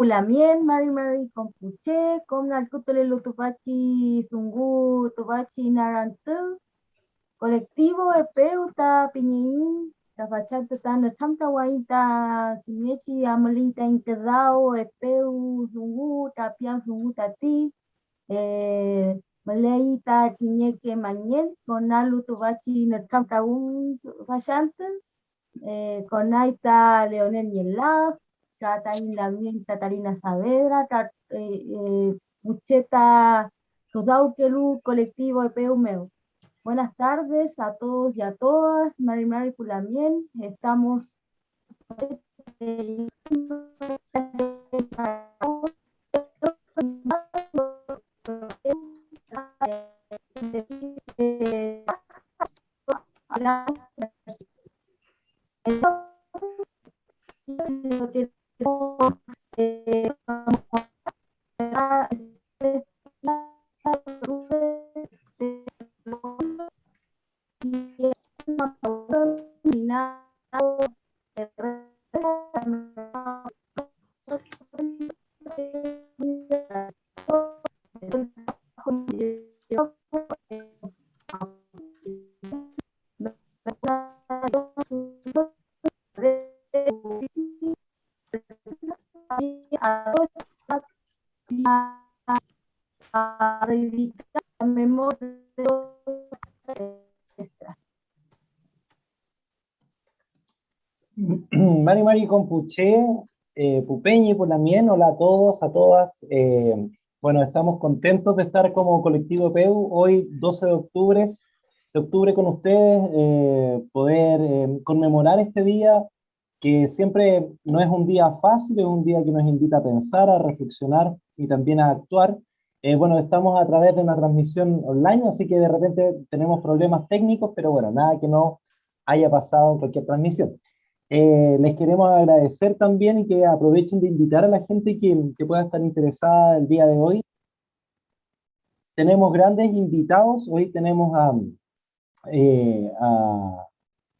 Pulamien, Mari Compuche, Comnal Cutole Lutupachi, Zungu, Tupachi, Narantu, Colectivo Epeuta, Piñín, Tafachata Tana Tamta Waita, Kimechi, Amalita Intedao, Epeu, Zungu, Tapia, Zungu Tati, Maleita, Tiñeque, Mañel, Conalu Tubachi, Natamta Un, Fashante, Conaita, Leonel Yelaf, Catarina Saavedra, Pucheta, Rosauquelu, Colectivo Epeumeu. Buenas tardes a todos y a todas. Mari Pulamien, estamos Mari Compuche, Pupeñi, Pulamien, hola a todos, a todas. Bueno, estamos contentos de estar como colectivo PEU hoy 12 de octubre con ustedes, poder conmemorar este día que siempre no es un día fácil, es un día que nos invita a pensar, a reflexionar y también a actuar. Bueno, estamos a través de una transmisión online, así que de repente tenemos problemas técnicos, pero bueno, nada que no haya pasado en cualquier transmisión. Les queremos agradecer también y que aprovechen de invitar a la gente que pueda estar interesada el día de hoy. Tenemos grandes invitados, hoy tenemos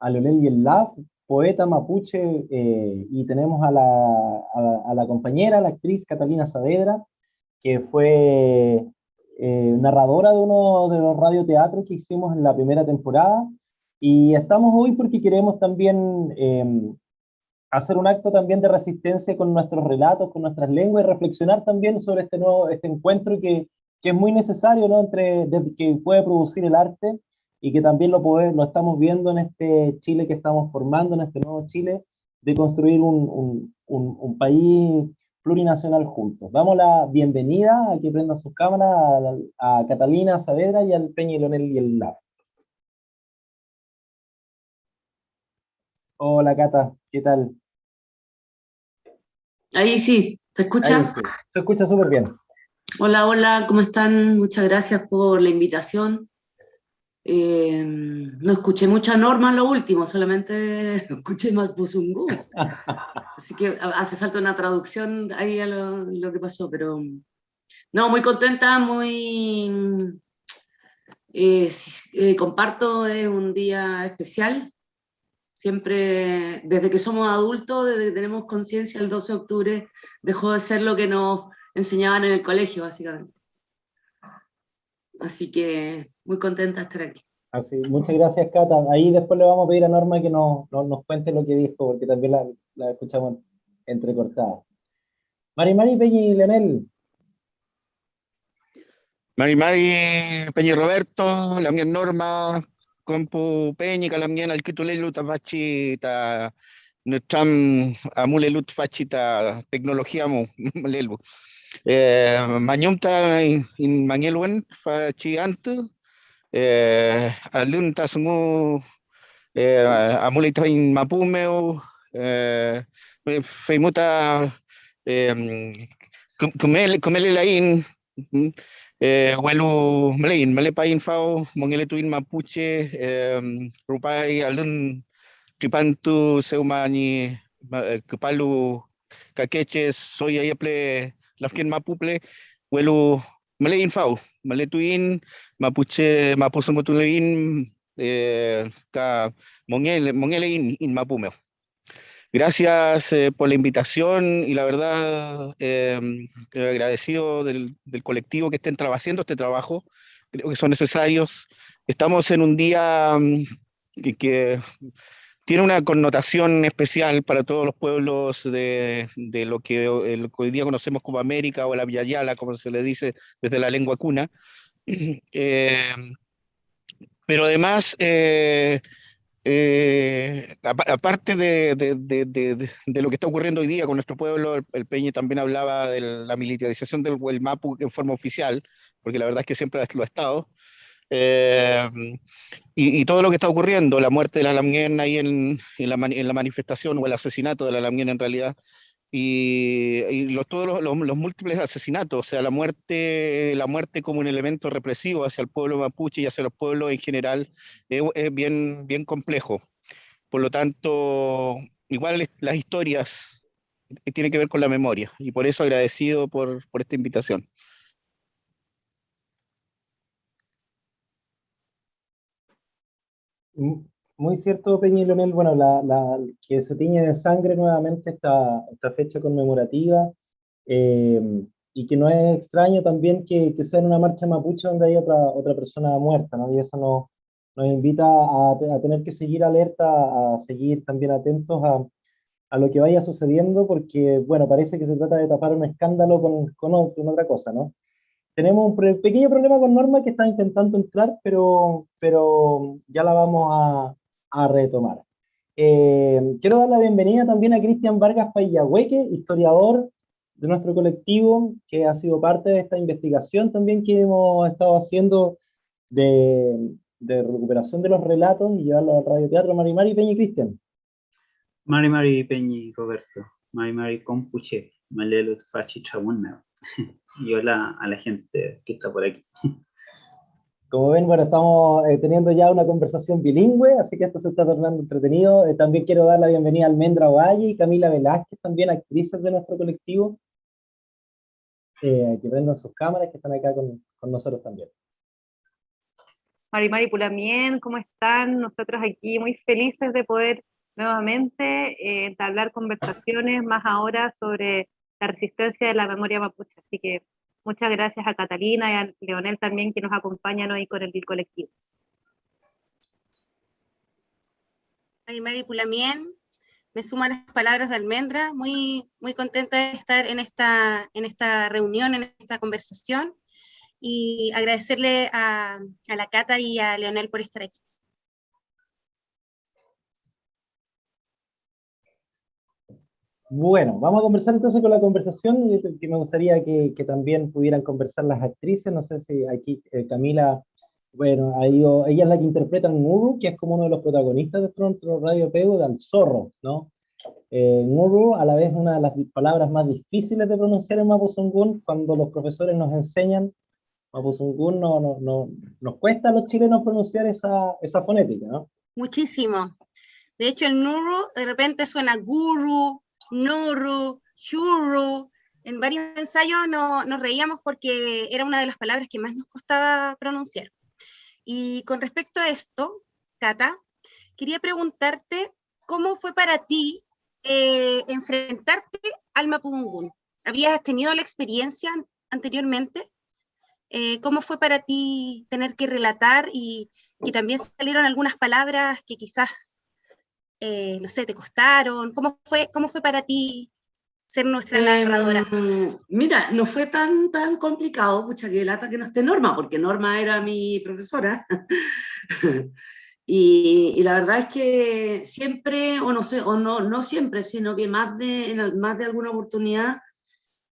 a Leonel Yelaf, poeta mapuche, y tenemos a la compañera, la actriz Catalina Saavedra, que fue narradora de uno de los radioteatros que hicimos en la primera temporada, y estamos hoy porque queremos también hacer un acto también de resistencia con nuestros relatos, con nuestras lenguas, y reflexionar también sobre este encuentro que es muy necesario, ¿no? Que puede producir el arte y que también lo estamos viendo en este Chile que estamos formando, en este nuevo Chile, de construir un país plurinacional juntos. Damos la bienvenida a que prendan sus cámaras a Catalina Saavedra y al Peña Leonel y el Lab. Hola Cata, ¿qué tal? Ahí sí, ¿se escucha? Ahí sí, se escucha súper bien. Hola, hola, ¿cómo están? Muchas gracias por la invitación. No escuché mucho a Norma en lo último, solamente escuché Mapuzungú. Así que hace falta una traducción ahí a lo que pasó, pero no, muy contenta, comparto, es un día especial. Siempre, desde que somos adultos, desde que tenemos conciencia, el 12 de octubre dejó de ser lo que nos enseñaban en el colegio, básicamente. Así que muy contenta de estar aquí. Así, muchas gracias, Cata. Ahí después le vamos a pedir a Norma que nos cuente lo que dijo, porque también la escuchamos entrecortada. Mari Peña y Leonel. Mari Peña Roberto, la mía Norma, Compu Peña, la mía Alquitulelu, Tapachi, ta Nutram, Amulelut Fachita, tecnología Mulelu. Mañumta in Mangelwen, Fachi Antu, Alun Tasungu, Amulita in Mapumeo, Feimuta, Kumele Lain, walu Malayin, Malepayin Fao, Mongeletuin Mapuche, Rupai Alun Tripantu Seumani, Kepalu Kakeches, Soya Yaple, Lafkin Mapuple, walu Malayin Fao, Maletuin, Mapuche, Mapusamutulein, Ka Mongelein in Mapumeo. Gracias por la invitación y la verdad agradecido del colectivo que estén haciendo este trabajo. Creo que son necesarios. Estamos en un día que tiene una connotación especial para todos los pueblos de lo que hoy día conocemos como América o la Villa Yala, como se le dice desde la lengua cuna. Eh, pero además, aparte de lo que está ocurriendo hoy día con nuestro pueblo, el Peñi también hablaba de la militarización del Mapu en forma oficial, porque la verdad es que siempre lo ha estado. Eh, y todo lo que está ocurriendo, la muerte de la Lamguén ahí en la manifestación, o el asesinato de la Lamguén en realidad, y todos los múltiples asesinatos, o sea, la muerte como un elemento represivo hacia el pueblo mapuche y hacia los pueblos en general, es bien, bien complejo. Por lo tanto, igual las historias tienen que ver con la memoria, y por eso agradecido por esta invitación. Muy cierto, Peña y Leonel, bueno, que se tiñe de sangre nuevamente esta fecha conmemorativa, eh, y que no es extraño también que sea en una marcha mapuche donde hay otra persona muerta, ¿no? Y eso nos invita a tener que seguir alerta, a seguir también atentos a lo que vaya sucediendo, porque, bueno, parece que se trata de tapar un escándalo con otra cosa, ¿no? Tenemos un pequeño problema con Norma que está intentando entrar, pero ya la vamos a retomar. Quiero dar la bienvenida también a Cristian Vargas Paiyahueque, historiador de nuestro colectivo, que ha sido parte de esta investigación también que hemos estado haciendo de recuperación de los relatos y llevarlo al radioteatro. Mari Peña y Cristian. Mari Peñi Roberto, Mari Compuche, Malelo Fachi Chabunna. Y hola a la gente que está por aquí. Como ven, bueno, estamos teniendo ya una conversación bilingüe, así que esto se está tornando entretenido. También quiero dar la bienvenida a Almendra Ovalle y Camila Velázquez, también actrices de nuestro colectivo, que prendan sus cámaras, que están acá con nosotros también. Mari Pulamien, ¿cómo están? Nosotros aquí muy felices de poder nuevamente entablar conversaciones, más ahora sobre la resistencia de la memoria mapuche. Así que muchas gracias a Catalina y a Leonel también, que nos acompañan hoy con el colectivo. Mari Pulamien, me sumo a las palabras de Almendra, muy contenta de estar en esta reunión, en esta conversación, y agradecerle a la Cata y a Leonel por estar aquí. Bueno, vamos a conversar entonces con la conversación, que me gustaría que también pudieran conversar las actrices. No sé si aquí Camila, bueno, ella es la que interpreta a Nguru, que es como uno de los protagonistas de nuestro Radio Pego, al zorro, ¿no? Nguru, a la vez una de las palabras más difíciles de pronunciar en Mapuzungún. Cuando los profesores nos enseñan Mapuzungún, nos cuesta a los chilenos pronunciar esa fonética, ¿no? Muchísimo. De hecho, el Nuru de repente suena guru, Nuru, churru. En varios ensayos nos reíamos porque era una de las palabras que más nos costaba pronunciar. Y con respecto a esto, Cata, quería preguntarte cómo fue para ti enfrentarte al Mapudungún. ¿Habías tenido la experiencia anteriormente? ¿Cómo fue para ti tener que relatar y también salieron algunas palabras que quizás, no sé, te costaron? ¿Cómo fue para ti ser nuestra narradora? Mira, no fue tan complicado, pucha, que lata que no esté Norma, porque Norma era mi profesora. Y la verdad es que siempre, o no sé, o no siempre, sino que en más de alguna oportunidad,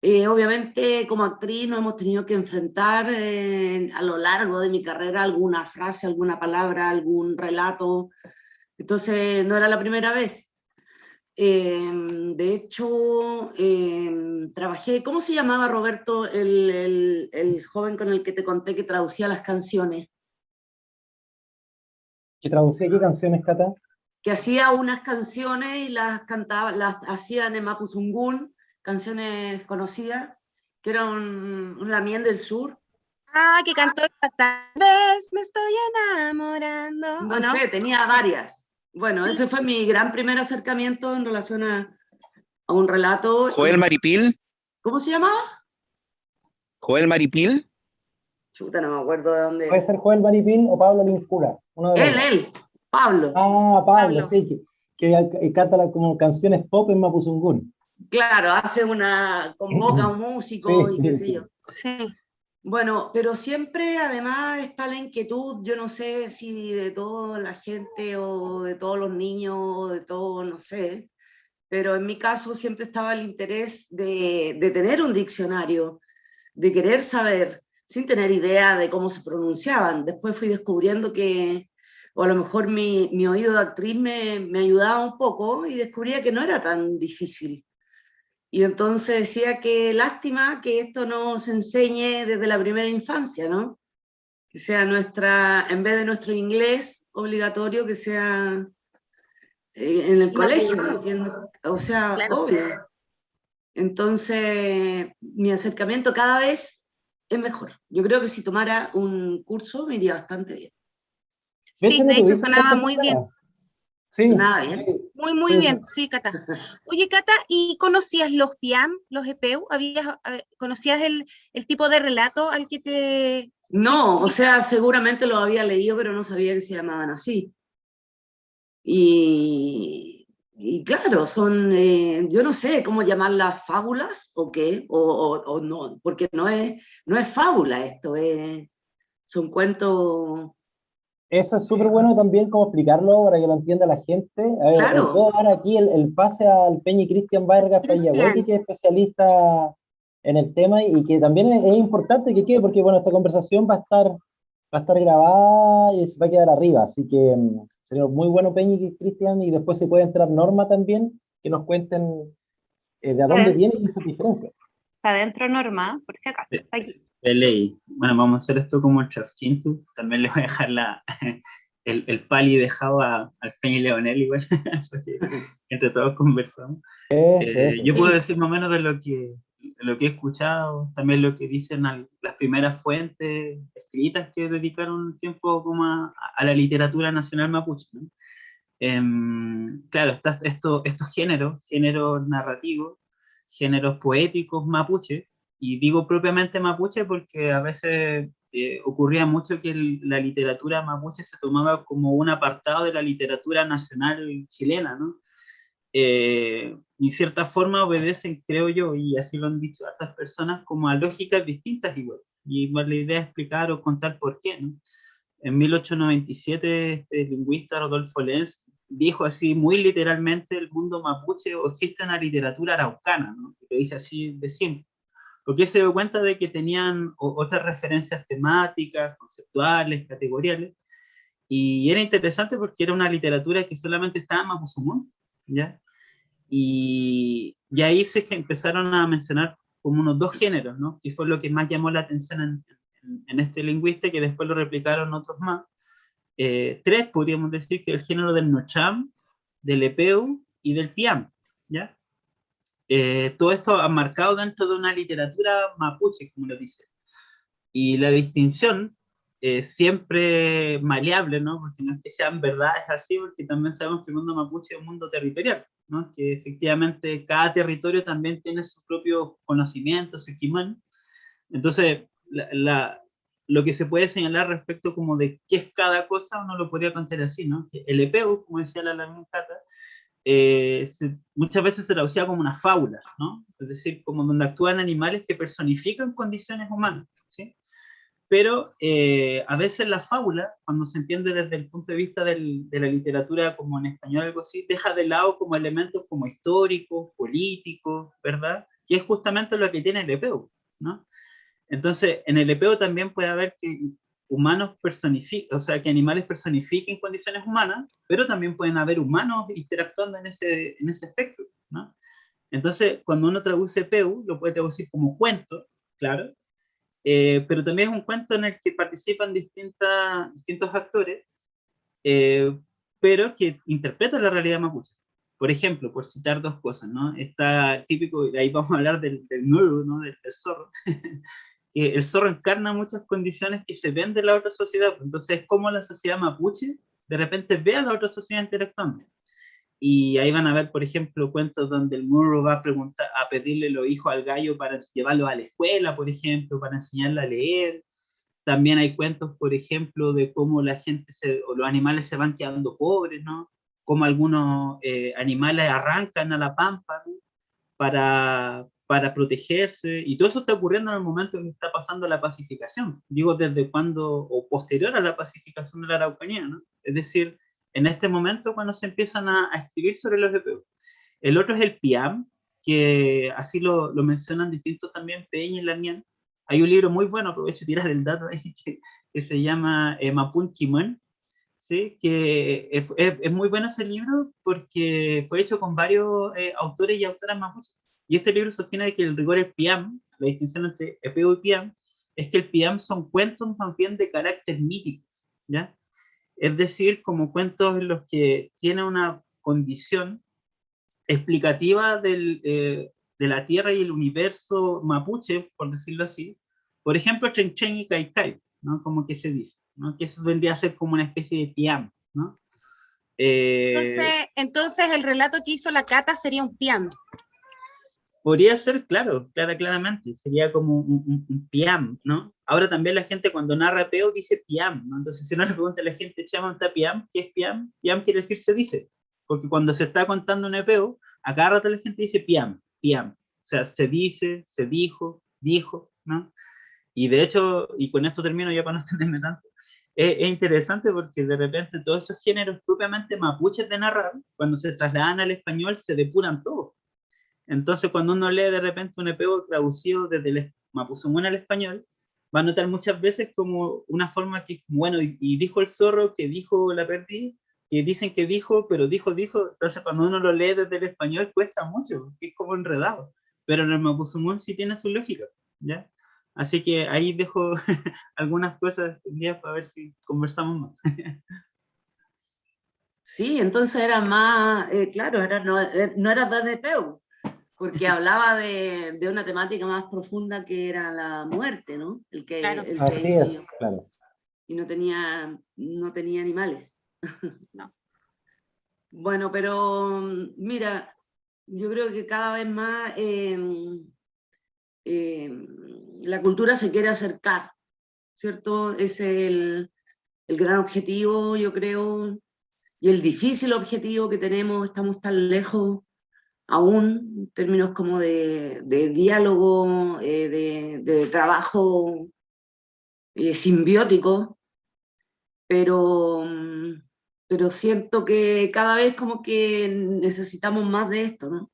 obviamente como actriz nos hemos tenido que enfrentar a lo largo de mi carrera alguna frase, alguna palabra, algún relato. Entonces no era la primera vez. De hecho, trabajé, ¿cómo se llamaba, Roberto, el joven con el que te conté que traducía las canciones? ¿Que traducía qué canciones, Cata? Que hacía unas canciones y las cantaba, las hacían en Mapuzungún, canciones conocidas, que eran un Lamien del Sur. Ah, que cantó Tal vez me estoy enamorando. No sé, tenía varias. Bueno, ese fue mi gran primer acercamiento en relación a un relato. Joel Maripil. ¿Cómo se llamaba? Joel Maripil. Chuta, no me acuerdo de dónde. Puede ser Joel Maripil o Pablo Lincula. Uno de los dos. Él, Pablo. Ah, Pablo, Pablo. sí, que canta como canciones pop en Mapuzungún. Claro, convoca a un músico Sí, y qué sí, sé sí. yo. Sí. Bueno, pero siempre además está la inquietud, yo no sé si de toda la gente o de todos los niños o de todos, no sé, pero en mi caso siempre estaba el interés de tener un diccionario, de querer saber, sin tener idea de cómo se pronunciaban. Después fui descubriendo que, o a lo mejor mi oído de actriz me ayudaba un poco y descubría que no era tan difícil. Y entonces decía que lástima que esto no se enseñe desde la primera infancia, ¿no? Que sea en vez de nuestro inglés obligatorio, que sea en el colegio, ¿me entiendes? O sea, Claro. obvio. Entonces, mi acercamiento cada vez es mejor. Yo creo que si tomara un curso me iría bastante bien. De Sí, hecho, no de hecho tuviste sonaba tantos muy bien. problemas. Sí, Nada bien. sí, Muy sí, bien, sí, Cata. Oye, Cata, ¿y conocías los PIAM, los EPEU? ¿Conocías el tipo de relato al que te... No, o sea, seguramente lo había leído, pero no sabía que se llamaban así. Y claro, yo no sé cómo llamarlas fábulas o qué, o no, porque no es fábula esto, son cuentos, eso es súper bueno también como explicarlo para que lo entienda la gente. A ver, claro, puedo dar aquí el pase al Peñi Cristian Vargas Payahuequi, Cristian, que es especialista en el tema y que también es importante que quede, porque bueno, esta conversación va a estar grabada y se va a quedar arriba, así que sería muy bueno Peñi Cristian y después se puede entrar Norma también, que nos cuenten de dónde vienen esas diferencias. Está adentro Norma, por si acaso. Está aquí. De ley. Bueno, vamos a hacer esto como el Chafchintu. También le voy a dejar el pali dejado al Peña Leonel igual, porque entre todos conversamos. Eso. Yo puedo sí, decir más o menos de lo que he escuchado, también lo que dicen las primeras fuentes escritas que dedicaron un tiempo como a la literatura nacional mapuche, ¿no? Claro, estos géneros narrativos, géneros poéticos mapuche, y digo propiamente mapuche porque a veces ocurría mucho que la literatura mapuche se tomaba como un apartado de la literatura nacional chilena, ¿no? Y en cierta forma obedecen, creo yo, y así lo han dicho otras personas, como a lógicas distintas igual. Y igual la idea es explicar o contar por qué, ¿no? En 1897, este lingüista Rodolfo Lenz dijo así muy literalmente: el mundo mapuche o existe una literatura araucana, ¿no? Lo dice así de simple. Porque se dio cuenta de que tenían otras referencias temáticas, conceptuales, categoriales, y era interesante porque era una literatura que solamente estaba en Mapuzungún, ¿ya? Y ahí se empezaron a mencionar como unos dos géneros, ¿no? Que fue lo que más llamó la atención en este lingüista, que después lo replicaron otros más. Tres, podríamos decir, que el género del Nocham, del Epeu y del Piam, ¿ya? Todo esto marcado dentro de una literatura mapuche, como lo dice. Y la distinción siempre maleable, ¿no? Porque no es que sean verdades así, porque también sabemos que el mundo mapuche es un mundo territorial, ¿no? Que efectivamente cada territorio también tiene su propio conocimiento, su quimán. Entonces, lo que se puede señalar respecto como de qué es cada cosa, uno lo podría contar así, ¿no? Que el epeu, como decía la Cata, muchas veces se traducía como una fábula, ¿no? Es decir, como donde actúan animales que personifican condiciones humanas, ¿sí? Pero a veces la fábula, cuando se entiende desde el punto de vista de la literatura como en español, algo así, deja de lado como elementos como históricos, políticos, ¿verdad? Que es justamente lo que tiene el epeu, ¿no? Entonces, en el epeo también puede haber que humanos personifiquen, o sea, que animales personifiquen condiciones humanas, pero también pueden haber humanos interactuando en ese espectro, ¿no? Entonces, cuando uno traduce epeu, lo puede traducir como cuento, claro, pero también es un cuento en el que participan distintos actores, eh, pero que interpretan la realidad mapuche. Por ejemplo, por citar dos cosas, ¿no? Está el típico, ahí vamos a hablar del nuru, ¿no? Del zorro, que el zorro encarna muchas condiciones que se ven de la otra sociedad. Entonces, es como la sociedad mapuche de repente ve a la otra sociedad interactuando. Y ahí van a ver, por ejemplo, cuentos donde el murro va a preguntar, a pedirle los hijos al gallo para llevarlos a la escuela, por ejemplo, para enseñarle a leer. También hay cuentos, por ejemplo, de cómo la gente o los animales se van quedando pobres, ¿no? Cómo algunos animales arrancan a la pampa, ¿no? para protegerse, y todo eso está ocurriendo en el momento en que está pasando la pacificación. Digo, desde cuando, o posterior a la pacificación de la Araucanía, ¿no? Es decir, en este momento cuando se empiezan a escribir sobre los EPU. El otro es el Piam, que así lo mencionan distintos también, Peña y Lanian. Hay un libro muy bueno, aprovecho de tirar el dato ahí, que se llama Mapun Kimon, ¿sí? Que es muy bueno ese libro porque fue hecho con varios autores y autoras mapuches. Y este libro sostiene que el rigor es Piam, la distinción entre EPU y Piam, es que el Piam son cuentos más bien de carácter mítico, ¿ya? Es decir, como cuentos en los que tiene una condición explicativa de la Tierra y el universo mapuche, por decirlo así. Por ejemplo, Chenchen y Kaikai, ¿no? Como que se dice, ¿no? Que eso vendría a ser como una especie de Piam, ¿no? Entonces el relato que hizo la Cata sería un Piam. Podría ser, claro, claramente, sería como un Piam, ¿no? Ahora también la gente cuando narra peo dice Piam, ¿no? Entonces si uno le pregunta a la gente, ¿chama está Piam? ¿Qué es Piam? Piam quiere decir se dice, porque cuando se está contando un epeo, a cada rato la gente dice Piam, Piam, o sea, se dice, se dijo, ¿no? Y de hecho, y con esto termino ya para no extenderme tanto, es interesante porque de repente todos esos géneros propiamente mapuches de narrar, cuando se trasladan al español, se depuran todos. Entonces, cuando uno lee de repente un epeo traducido desde el mapuzungún al español, va a notar muchas veces como una forma que, bueno, y dijo el zorro, que dijo la perdí, que dicen que dijo, pero dijo. Entonces, cuando uno lo lee desde el español, cuesta mucho, porque es como enredado. Pero en el mapuzungún sí tiene su lógica, ¿ya? Así que ahí dejo algunas cosas para ver si conversamos más. Sí, entonces era más, claro, no era tan epeu, porque hablaba de una temática más profunda que era la muerte, ¿no? Claro. Así es, claro. Y no tenía animales. No. Bueno, pero mira, yo creo que cada vez más la cultura se quiere acercar, ¿cierto? Ese es el gran objetivo, yo creo, y el difícil objetivo que tenemos. Estamos tan lejos aún, en términos como de diálogo, de trabajo simbiótico, pero siento que cada vez como que necesitamos más de esto, ¿no?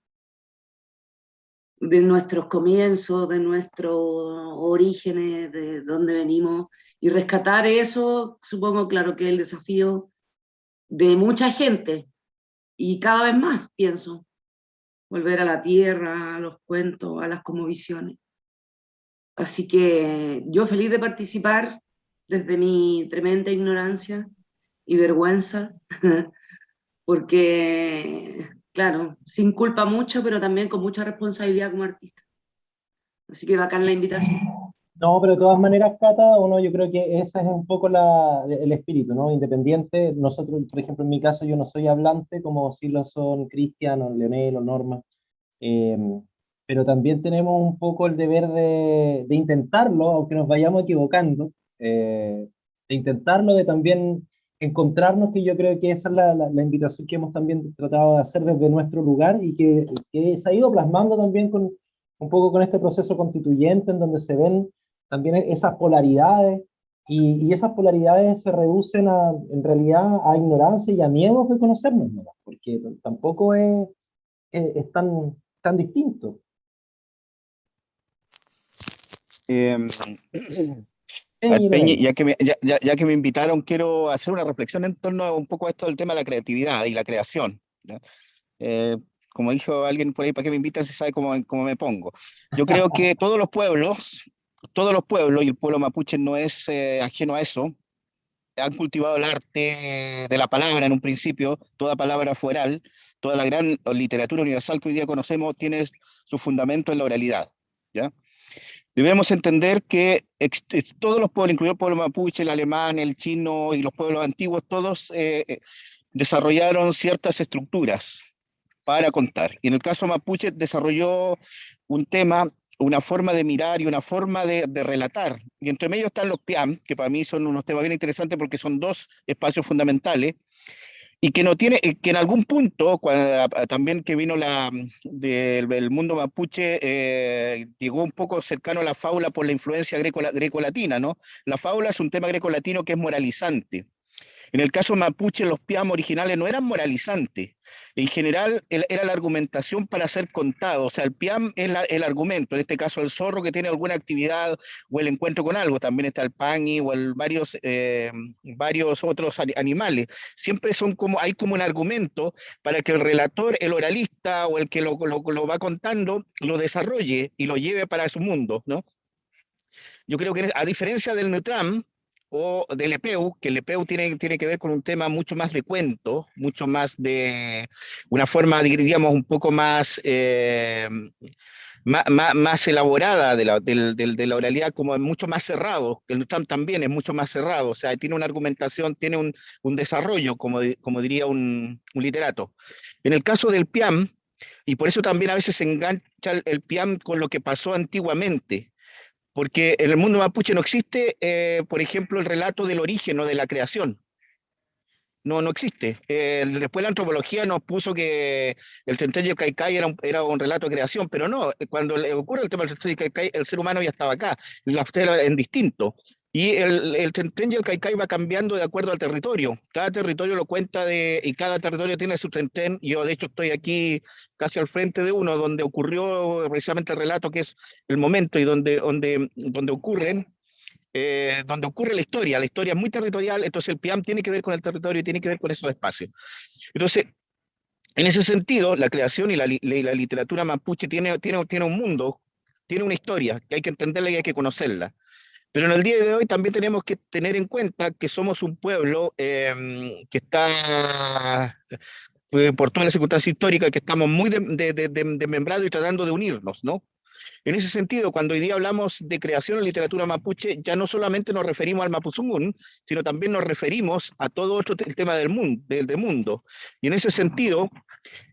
De nuestros comienzos, de nuestros orígenes, de dónde venimos, y rescatar eso, supongo, claro, que es el desafío de mucha gente, y cada vez más, pienso, volver a la tierra, a los cuentos, a las cosmovisiones. Así que yo feliz de participar desde mi tremenda ignorancia y vergüenza, porque, claro, sin culpa mucho, pero también con mucha responsabilidad como artista. Así que bacán la invitación. No, pero de todas maneras, Cata, yo creo que ese es un poco el espíritu, ¿no? Independiente, nosotros, por ejemplo, en mi caso, yo no soy hablante, como sí lo son Cristian, o Leonel, o Norma, eh, pero también tenemos un poco el deber de intentarlo, aunque nos vayamos equivocando, de intentarlo, de también encontrarnos, que yo creo que esa es la invitación que hemos también tratado de hacer desde nuestro lugar, y que se ha ido plasmando también un poco con este proceso constituyente, en donde se ven también esas polaridades, y esas polaridades se reducen en realidad a ignorancia y a miedos de conocernos, ¿no? Porque tampoco es tan distinto. Peñi, ya que me invitaron, quiero hacer una reflexión en torno a un poco a esto del tema de la creatividad y la creación, ¿ya? Como dijo alguien por ahí, ¿para qué me invitan si sabe cómo me pongo? Yo creo que todos los pueblos, y el pueblo mapuche no es ajeno a eso, han cultivado el arte de la palabra en un principio. Toda palabra fue oral, toda la gran literatura universal que hoy día conocemos tiene su fundamento en la oralidad, ¿ya? Debemos entender que todos los pueblos, incluido el pueblo mapuche, el alemán, el chino y los pueblos antiguos, todos desarrollaron ciertas estructuras para contar. Y en el caso mapuche desarrolló un tema, una forma de mirar y una forma de relatar. Y entre medio están los piam, que para mí son unos temas bien interesantes porque son dos espacios fundamentales, y que no tiene, que en algún punto, también que vino del mundo mapuche, llegó un poco cercano a la fábula por la influencia greco-latina, ¿no? La fábula es un tema greco-latino que es moralizante. En el caso mapuche, los piam originales no eran moralizantes. En general, era la argumentación para ser contado. O sea, el piam es el argumento. En este caso, el zorro que tiene alguna actividad o el encuentro con algo. También está el pangui o varios otros animales. Siempre hay como un argumento para que el relator, el oralista o el que lo va contando, lo desarrolle y lo lleve para su mundo, ¿no? Yo creo que a diferencia del Neutram o del Epeu, que el Epeu tiene que ver con un tema mucho más de cuento, mucho más de una forma, diríamos, un poco más, más elaborada de la oralidad, como mucho más cerrado, que el Neutram también es mucho más cerrado, o sea, tiene una argumentación, tiene un desarrollo, como diría un literato. En el caso del Piam, y por eso también a veces se engancha el Piam con lo que pasó antiguamente, porque en el mundo mapuche no existe, por ejemplo, el relato del origen o de la creación. No existe. Después la antropología nos puso que el Trentello Caicay era un relato de creación, pero no, cuando le ocurre el tema del Trentello Caicay, el ser humano ya estaba acá, la era en distinto. Y el Trentén y el Caicay va cambiando de acuerdo al territorio. Cada territorio lo cuenta y cada territorio tiene su Trentén. Yo, de hecho, estoy aquí casi al frente de uno donde ocurrió precisamente el relato, que es el momento y donde ocurre la historia es muy territorial, entonces el PIAM tiene que ver con el territorio y tiene que ver con esos espacios. Entonces, en ese sentido, la creación y la literatura mapuche tiene un mundo, tiene una historia que hay que entenderla y hay que conocerla. Pero en el día de hoy también tenemos que tener en cuenta que somos un pueblo que está, por todas las circunstancias históricas, que estamos muy desmembrados y tratando de unirnos, ¿no? En ese sentido, cuando hoy día hablamos de creación en literatura mapuche, ya no solamente nos referimos al mapuzungún, sino también nos referimos a todo otro tema del mundo. Y en ese sentido,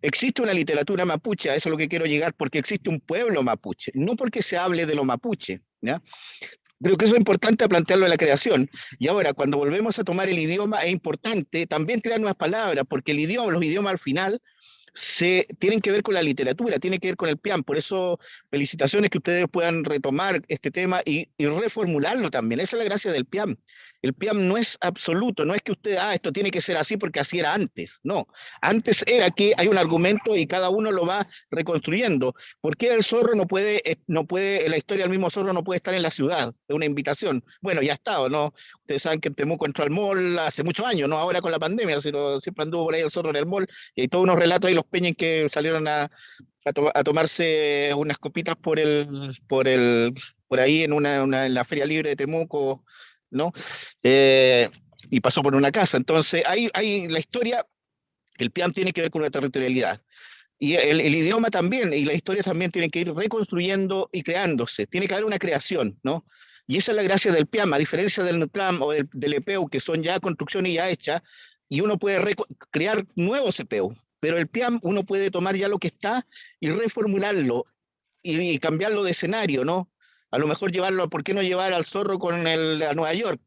existe una literatura mapuche, a eso es lo que quiero llegar, porque existe un pueblo mapuche, no porque se hable de lo mapuche, ¿ya? Creo que eso es importante plantearlo en la creación. Y ahora, cuando volvemos a tomar el idioma, es importante también crear nuevas palabras, porque los idiomas al final tienen que ver con la literatura, tienen que ver con el PIAM. Por eso, felicitaciones que ustedes puedan retomar este tema y reformularlo también. Esa es la gracia del PIAM. El PIAM no es absoluto, no es que usted, esto tiene que ser así porque así era antes. No, antes era que hay un argumento y cada uno lo va reconstruyendo. ¿Por qué el zorro no puede, la historia del mismo zorro no puede estar en la ciudad? Es una invitación. Bueno, ya ha estado, ¿no? Ustedes saben que en Temuco entró al mall hace muchos años, ¿no? Ahora con la pandemia, siempre anduvo por ahí el zorro en el mall, y hay todos unos relatos ahí, los peñas que salieron a tomarse unas copitas por ahí en la Feria Libre de Temuco, ¿no? Y pasó por una casa. Entonces, hay la historia, el PIAM tiene que ver con la territorialidad. Y el idioma también, y la historia también tienen que ir reconstruyendo y creándose. Tiene que haber una creación, ¿no? Y esa es la gracia del PIAM, a diferencia del NUTLAM o del EPEU, que son ya construcciones ya hechas, y uno puede crear nuevos EPEU. Pero el PIAM uno puede tomar ya lo que está y reformularlo y cambiarlo de escenario, ¿no? A lo mejor ¿por qué no llevar al zorro a Nueva York?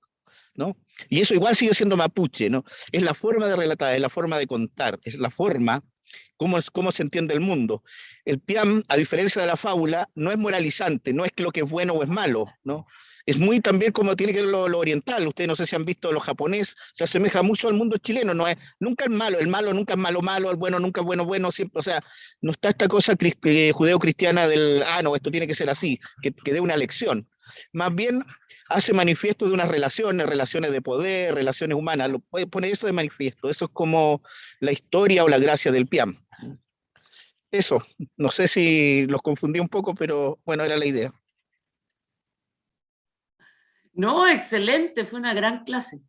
¿No? Y eso igual sigue siendo mapuche, ¿no? Es la forma de relatar, es la forma de contar, es la forma cómo se entiende el mundo. El PIAM, a diferencia de la fábula, no es moralizante, no es que lo que es bueno o es malo, ¿no? Es muy también como tiene que ver lo oriental. Ustedes no sé si han visto lo japonés, se asemeja mucho al mundo chileno, nunca es malo, el malo nunca es malo malo, el bueno nunca es bueno, siempre, o sea, no está esta cosa judeo-cristiana no, esto tiene que ser así, que dé una lección. Más bien hace manifiesto de unas relaciones de poder, relaciones humanas, pone eso de manifiesto, eso es como la historia o la gracia del PIAM. Eso, no sé si los confundí un poco, pero bueno, era la idea. No, excelente, fue una gran clase.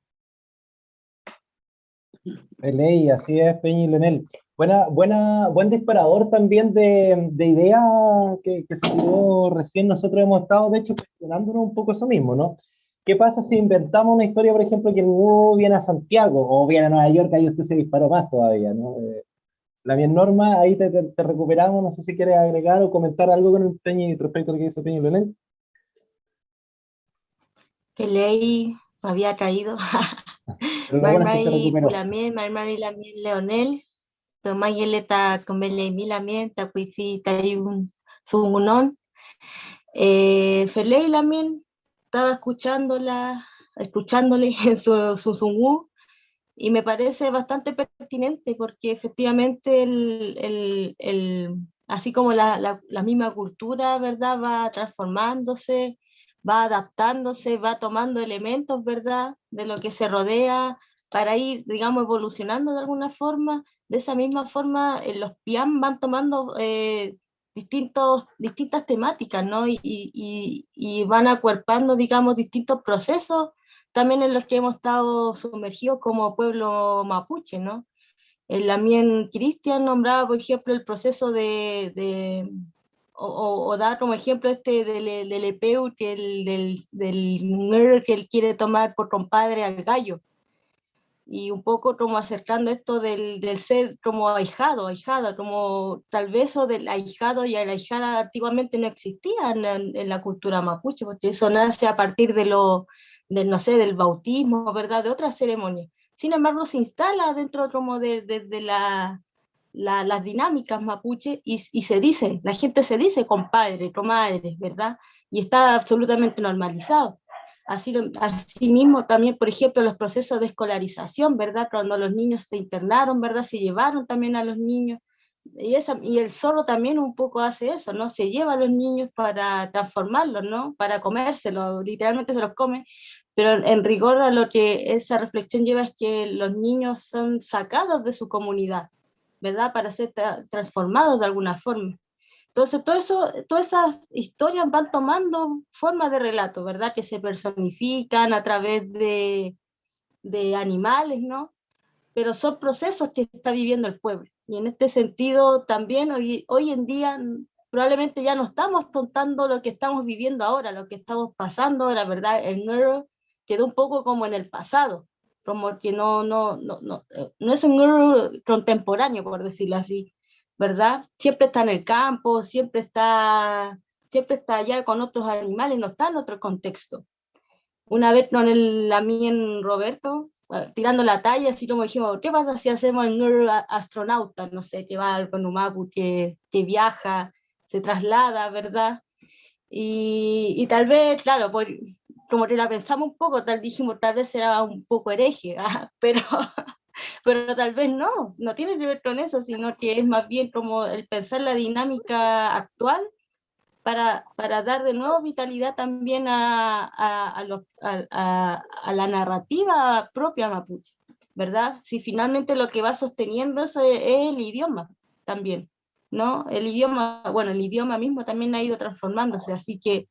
De ley, así es, Peña y Leonel. Buen disparador también de ideas que se tiró recién. Nosotros hemos estado, de hecho, cuestionándonos un poco eso mismo, ¿no? ¿Qué pasa si inventamos una historia, por ejemplo, que el Nguru viene a Santiago o viene a Nueva York? Ahí usted se disparó más todavía, ¿no? La bien Norma, ahí te recuperamos. No sé si quieres agregar o comentar algo con el Peñi respecto a lo que dice Peñi Leonel. Que ley había caído. Pero lo bueno es que se Marmari recuperó. Pulamien, Marmari Lamien Leonel, Tomayeleta Comele Milamien, Tacuifi Tayun Sungunon. Feley Lamien estaba escuchándole en su zungú, y me parece bastante pertinente porque efectivamente así como la misma cultura, ¿verdad? Va transformándose, va adaptándose, va tomando elementos, ¿verdad? De lo que se rodea para ir, digamos, evolucionando de alguna forma. De esa misma forma, los PIAM van tomando distintas temáticas, ¿no? Y van acuerpando, digamos, distintos procesos también en los que hemos estado sumergidos como pueblo mapuche, ¿no? El Lamien Cristian nombraba, por ejemplo, el proceso o dar como ejemplo del Epeu, que del Nger, que él quiere tomar por compadre al gallo, y un poco como acercando esto del ser como ahijada, como tal vez eso del ahijado y la ahijada antiguamente no existía en la cultura mapuche, porque eso nace a partir no sé, del bautismo, ¿verdad? De otras ceremonias. Sin embargo, se instala dentro como de las dinámicas mapuche y se dice, la gente se dice compadre, comadre, ¿verdad? Y está absolutamente normalizado. Así mismo también, por ejemplo, los procesos de escolarización, ¿verdad? Cuando los niños se internaron, ¿verdad? Se llevaron también a los niños. Y el zorro también un poco hace eso, ¿no? Se lleva a los niños para transformarlos, ¿no? Para comérselos, literalmente se los come. Pero en rigor a lo que esa reflexión lleva es que los niños son sacados de su comunidad, ¿verdad? Para ser transformados de alguna forma. Entonces, todas esas historias van tomando forma de relato, ¿verdad? Que se personifican a través de animales, ¿no? Pero son procesos que está viviendo el pueblo. Y en este sentido, también hoy en día probablemente ya no estamos contando lo que estamos viviendo ahora, lo que estamos pasando ahora, ¿verdad? El neuro quedó un poco como en el pasado, como que no es un neuro contemporáneo, por decirlo así, ¿verdad? Siempre está en el campo, siempre está allá con otros animales, no está en otro contexto. Una vez con Lamien Roberto, tirando la talla, así como dijimos, ¿qué pasa si hacemos el astronauta? No sé, que va al Conumapu, que viaja, se traslada, ¿verdad? Y tal vez, claro, como que la pensamos un poco, dijimos, tal vez será un poco hereje, pero tal vez no tiene que ver con eso, sino que es más bien como el pensar la dinámica actual para dar de nuevo vitalidad también a la narrativa propia mapuche, ¿verdad? Si finalmente lo que va sosteniendo eso es el idioma también, ¿no? El idioma mismo también ha ido transformándose, así que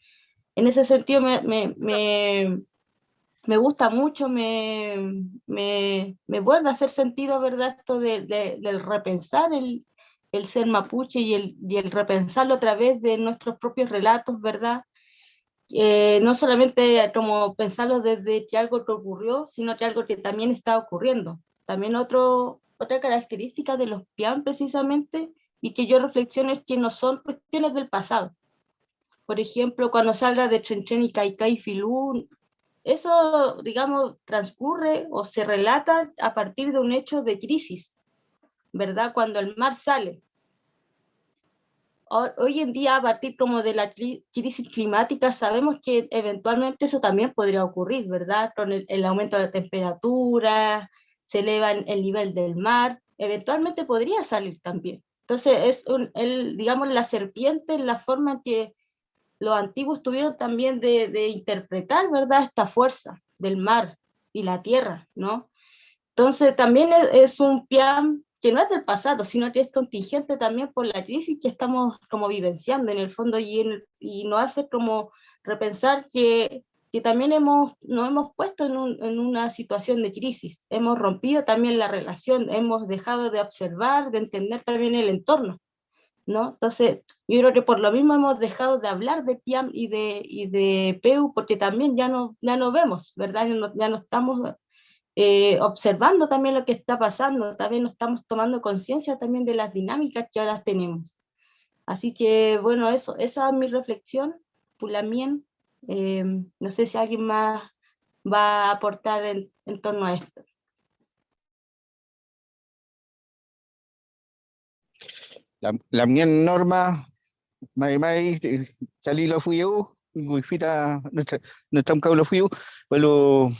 en ese sentido me gusta mucho, me vuelve a hacer sentido, ¿verdad? Esto del repensar el ser mapuche y el repensarlo a través de nuestros propios relatos, ¿verdad? No solamente como pensarlo desde que algo que ocurrió, sino que algo que también está ocurriendo. También otra característica de los PIAN precisamente, y que yo reflexiono, es que no son cuestiones del pasado. Por ejemplo, cuando se habla de Chenchen y Caicay Filú, eso, digamos, transcurre o se relata a partir de un hecho de crisis, ¿verdad? Cuando el mar sale. Hoy en día, a partir como de la crisis climática, sabemos que eventualmente eso también podría ocurrir, ¿verdad? Con el aumento de la temperatura, se eleva el nivel del mar, eventualmente podría salir también. Entonces, digamos, la serpiente es la forma en que los antiguos tuvieron también de interpretar, ¿verdad?, esta fuerza del mar y la tierra, ¿no? Entonces también es un plan que no es del pasado, sino que es contingente también por la crisis que estamos como vivenciando en el fondo, y nos hace como repensar que que también nos hemos puesto en una situación de crisis, hemos rompido también la relación, hemos dejado de observar, de entender también el entorno, ¿no? Entonces, yo creo que por lo mismo hemos dejado de hablar de PIAM y de PEU, porque también ya no vemos, ¿verdad? Ya no estamos observando también lo que está pasando, también no estamos tomando conciencia también de las dinámicas que ahora tenemos. Así que, bueno, esa es mi reflexión, Pulamien. No sé si alguien más va a aportar en torno a esto. La mía norma, mai chali lo fui yo, guifita nuestra un lo fui yo, pero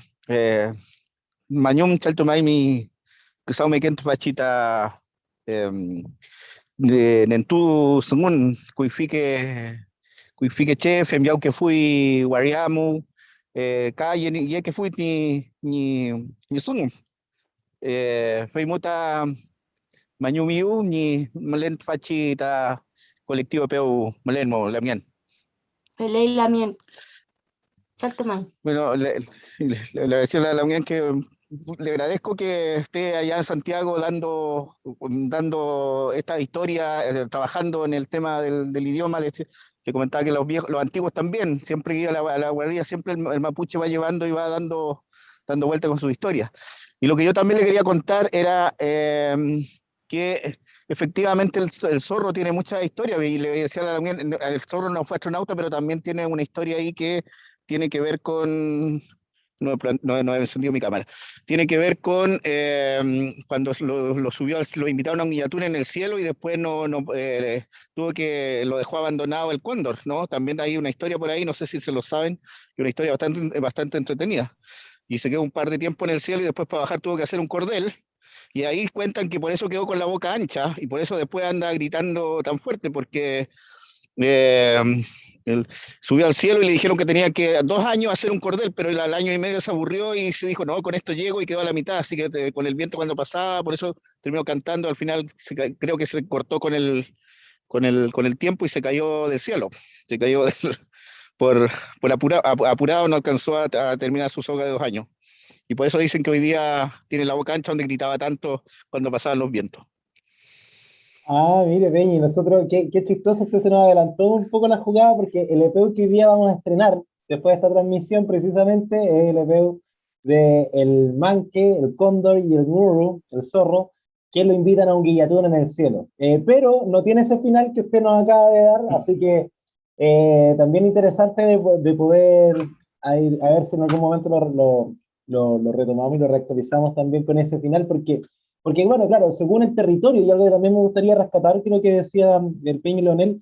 mañum chalto mai mi que sao me kent pachita de nentu sungun kuifike chef enviao que fui guariamu calle y que fui ni sungun fui muta Mañumiu ni malen fachi ta colectivo peu malen mo lamien. Pelei Lamien, Chaltemay. Bueno, le decía a la Lamien que le agradezco que esté allá en Santiago dando esta historia, trabajando en el tema del idioma. Que comentaba que los antiguos también, siempre que iba a la guardería, siempre el mapuche va llevando y va dando vuelta con su historia. Y lo que yo también le quería contar era que efectivamente el zorro tiene mucha historia, y le decía a la Lamien, el zorro no fue astronauta, pero también tiene una historia ahí que tiene que ver con... No he encendido mi cámara. Tiene que ver con cuando lo subió, lo invitaron a un guillatún en el cielo y después lo dejó abandonado el cóndor, ¿no? También hay una historia por ahí, no sé si se lo saben, y una historia bastante entretenida. Y se quedó un par de tiempo en el cielo y después para bajar tuvo que hacer un cordel. Y ahí cuentan que por eso quedó con la boca ancha y por eso después anda gritando tan fuerte, porque eh, él subió al cielo y le dijeron que tenía que 2 años hacer un cordel, pero al año y medio se aburrió y se dijo, no, con esto llego, y quedó a la mitad, así que con el viento cuando pasaba, por eso terminó cantando, al final creo que se cortó con el tiempo y se cayó del cielo, se cayó por apurado, no alcanzó a terminar su soga de 2 años. Y por eso dicen que hoy día tiene la boca ancha donde gritaba tanto cuando pasaban los vientos. Ah, mire, Peñi, nosotros, qué chistoso, usted se nos adelantó un poco la jugada porque el EPU que hoy día vamos a estrenar después de esta transmisión precisamente es el EPU de el manque, el cóndor y el guru, el zorro, que lo invitan a un guillatún en el cielo. Pero no tiene ese final que usted nos acaba de dar, así que también interesante de poder, a ver si en algún momento lo retomamos y lo reactualizamos también con ese final, porque bueno, claro, según el territorio, y algo que también me gustaría rescatar, creo que decía el Peña y Leonel,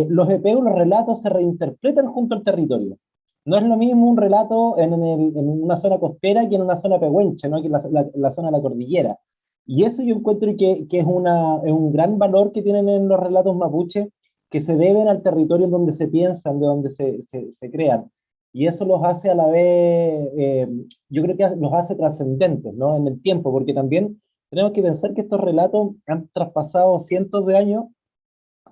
los EPU, los relatos se reinterpretan junto al territorio. No es lo mismo un relato en una zona costera que en una zona pehuenche, ¿no? Que la zona de la cordillera. Y eso yo encuentro que es un gran valor que tienen en los relatos mapuche, que se deben al territorio en donde se piensan, de donde se crean. Y eso los hace a la vez, yo creo que los hace trascendentes, ¿no? En el tiempo, porque también tenemos que pensar que estos relatos han traspasado cientos de años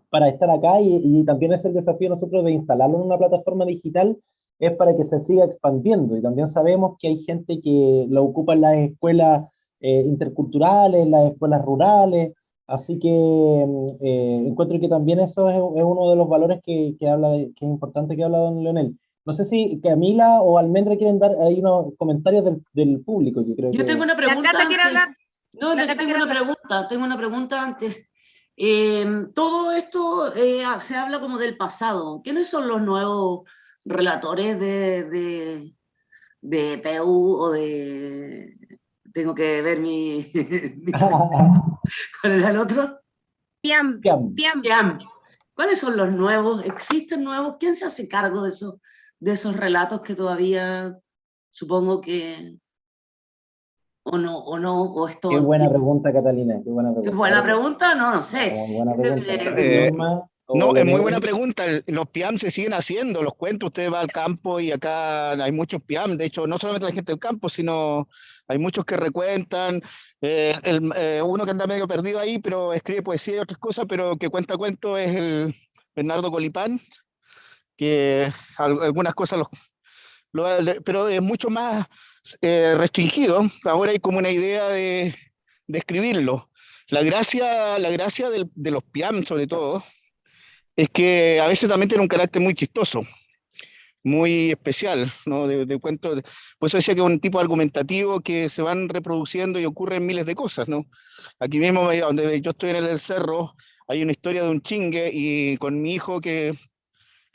para estar acá y también es el desafío nosotros de instalarlo en una plataforma digital, es para que se siga expandiendo. Y también sabemos que hay gente que lo ocupa en las escuelas interculturales, en las escuelas rurales, así que encuentro que también eso es uno de los valores que es importante que habla don Leonel. No sé si Camila o Almendra quieren dar ahí unos comentarios del público, que creo Yo tengo una pregunta. La Cata quiere hablar. No, tengo una pregunta antes. Todo esto se habla como del pasado. ¿Quiénes son los nuevos relatores de PU o de... Tengo que ver ¿Cuál era el otro? Piam. Piam. ¿Cuáles son los nuevos? ¿Existen nuevos? ¿Quién se hace cargo de esos relatos que todavía supongo que... o esto... Qué buena pregunta, Catalina, qué buena pregunta. ¿Es buena pregunta? No sé. Muy buena pregunta. No, es muy buena pregunta. Los PIAM se siguen haciendo, los cuentos. Usted va al campo y acá hay muchos PIAM. De hecho, no solamente la gente del campo, sino hay muchos que recuentan. Uno que anda medio perdido ahí, pero escribe poesía y otras cosas, pero que cuenta cuentos es el Bernardo Colipán, que algunas cosas pero es mucho más restringido. Ahora hay como una idea de escribirlo. La gracia de los piam, sobre todo, es que a veces también tiene un carácter muy chistoso, muy especial, ¿no? De cuentos. Por eso decía que es un tipo argumentativo que se van reproduciendo y ocurren miles de cosas, ¿no? Aquí mismo, donde yo estoy en el cerro, hay una historia de un chingue y con mi hijo que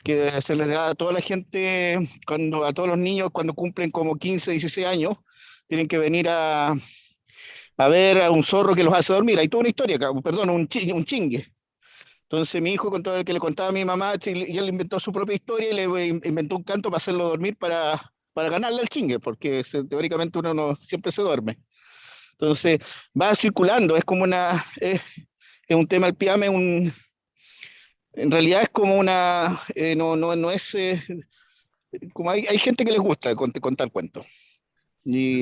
se les da a toda la gente, a todos los niños cuando cumplen como 15, 16 años, tienen que venir a ver a un zorro que los hace dormir. Hay toda una historia, perdón, un chingue. Entonces mi hijo contó el que le contaba a mi mamá y él inventó su propia historia y le inventó un canto para hacerlo dormir para ganarle al chingue, porque teóricamente uno no siempre se duerme. Entonces va circulando, es como es un tema, el piame, en realidad es como no es, como hay gente que les gusta contar cuentos.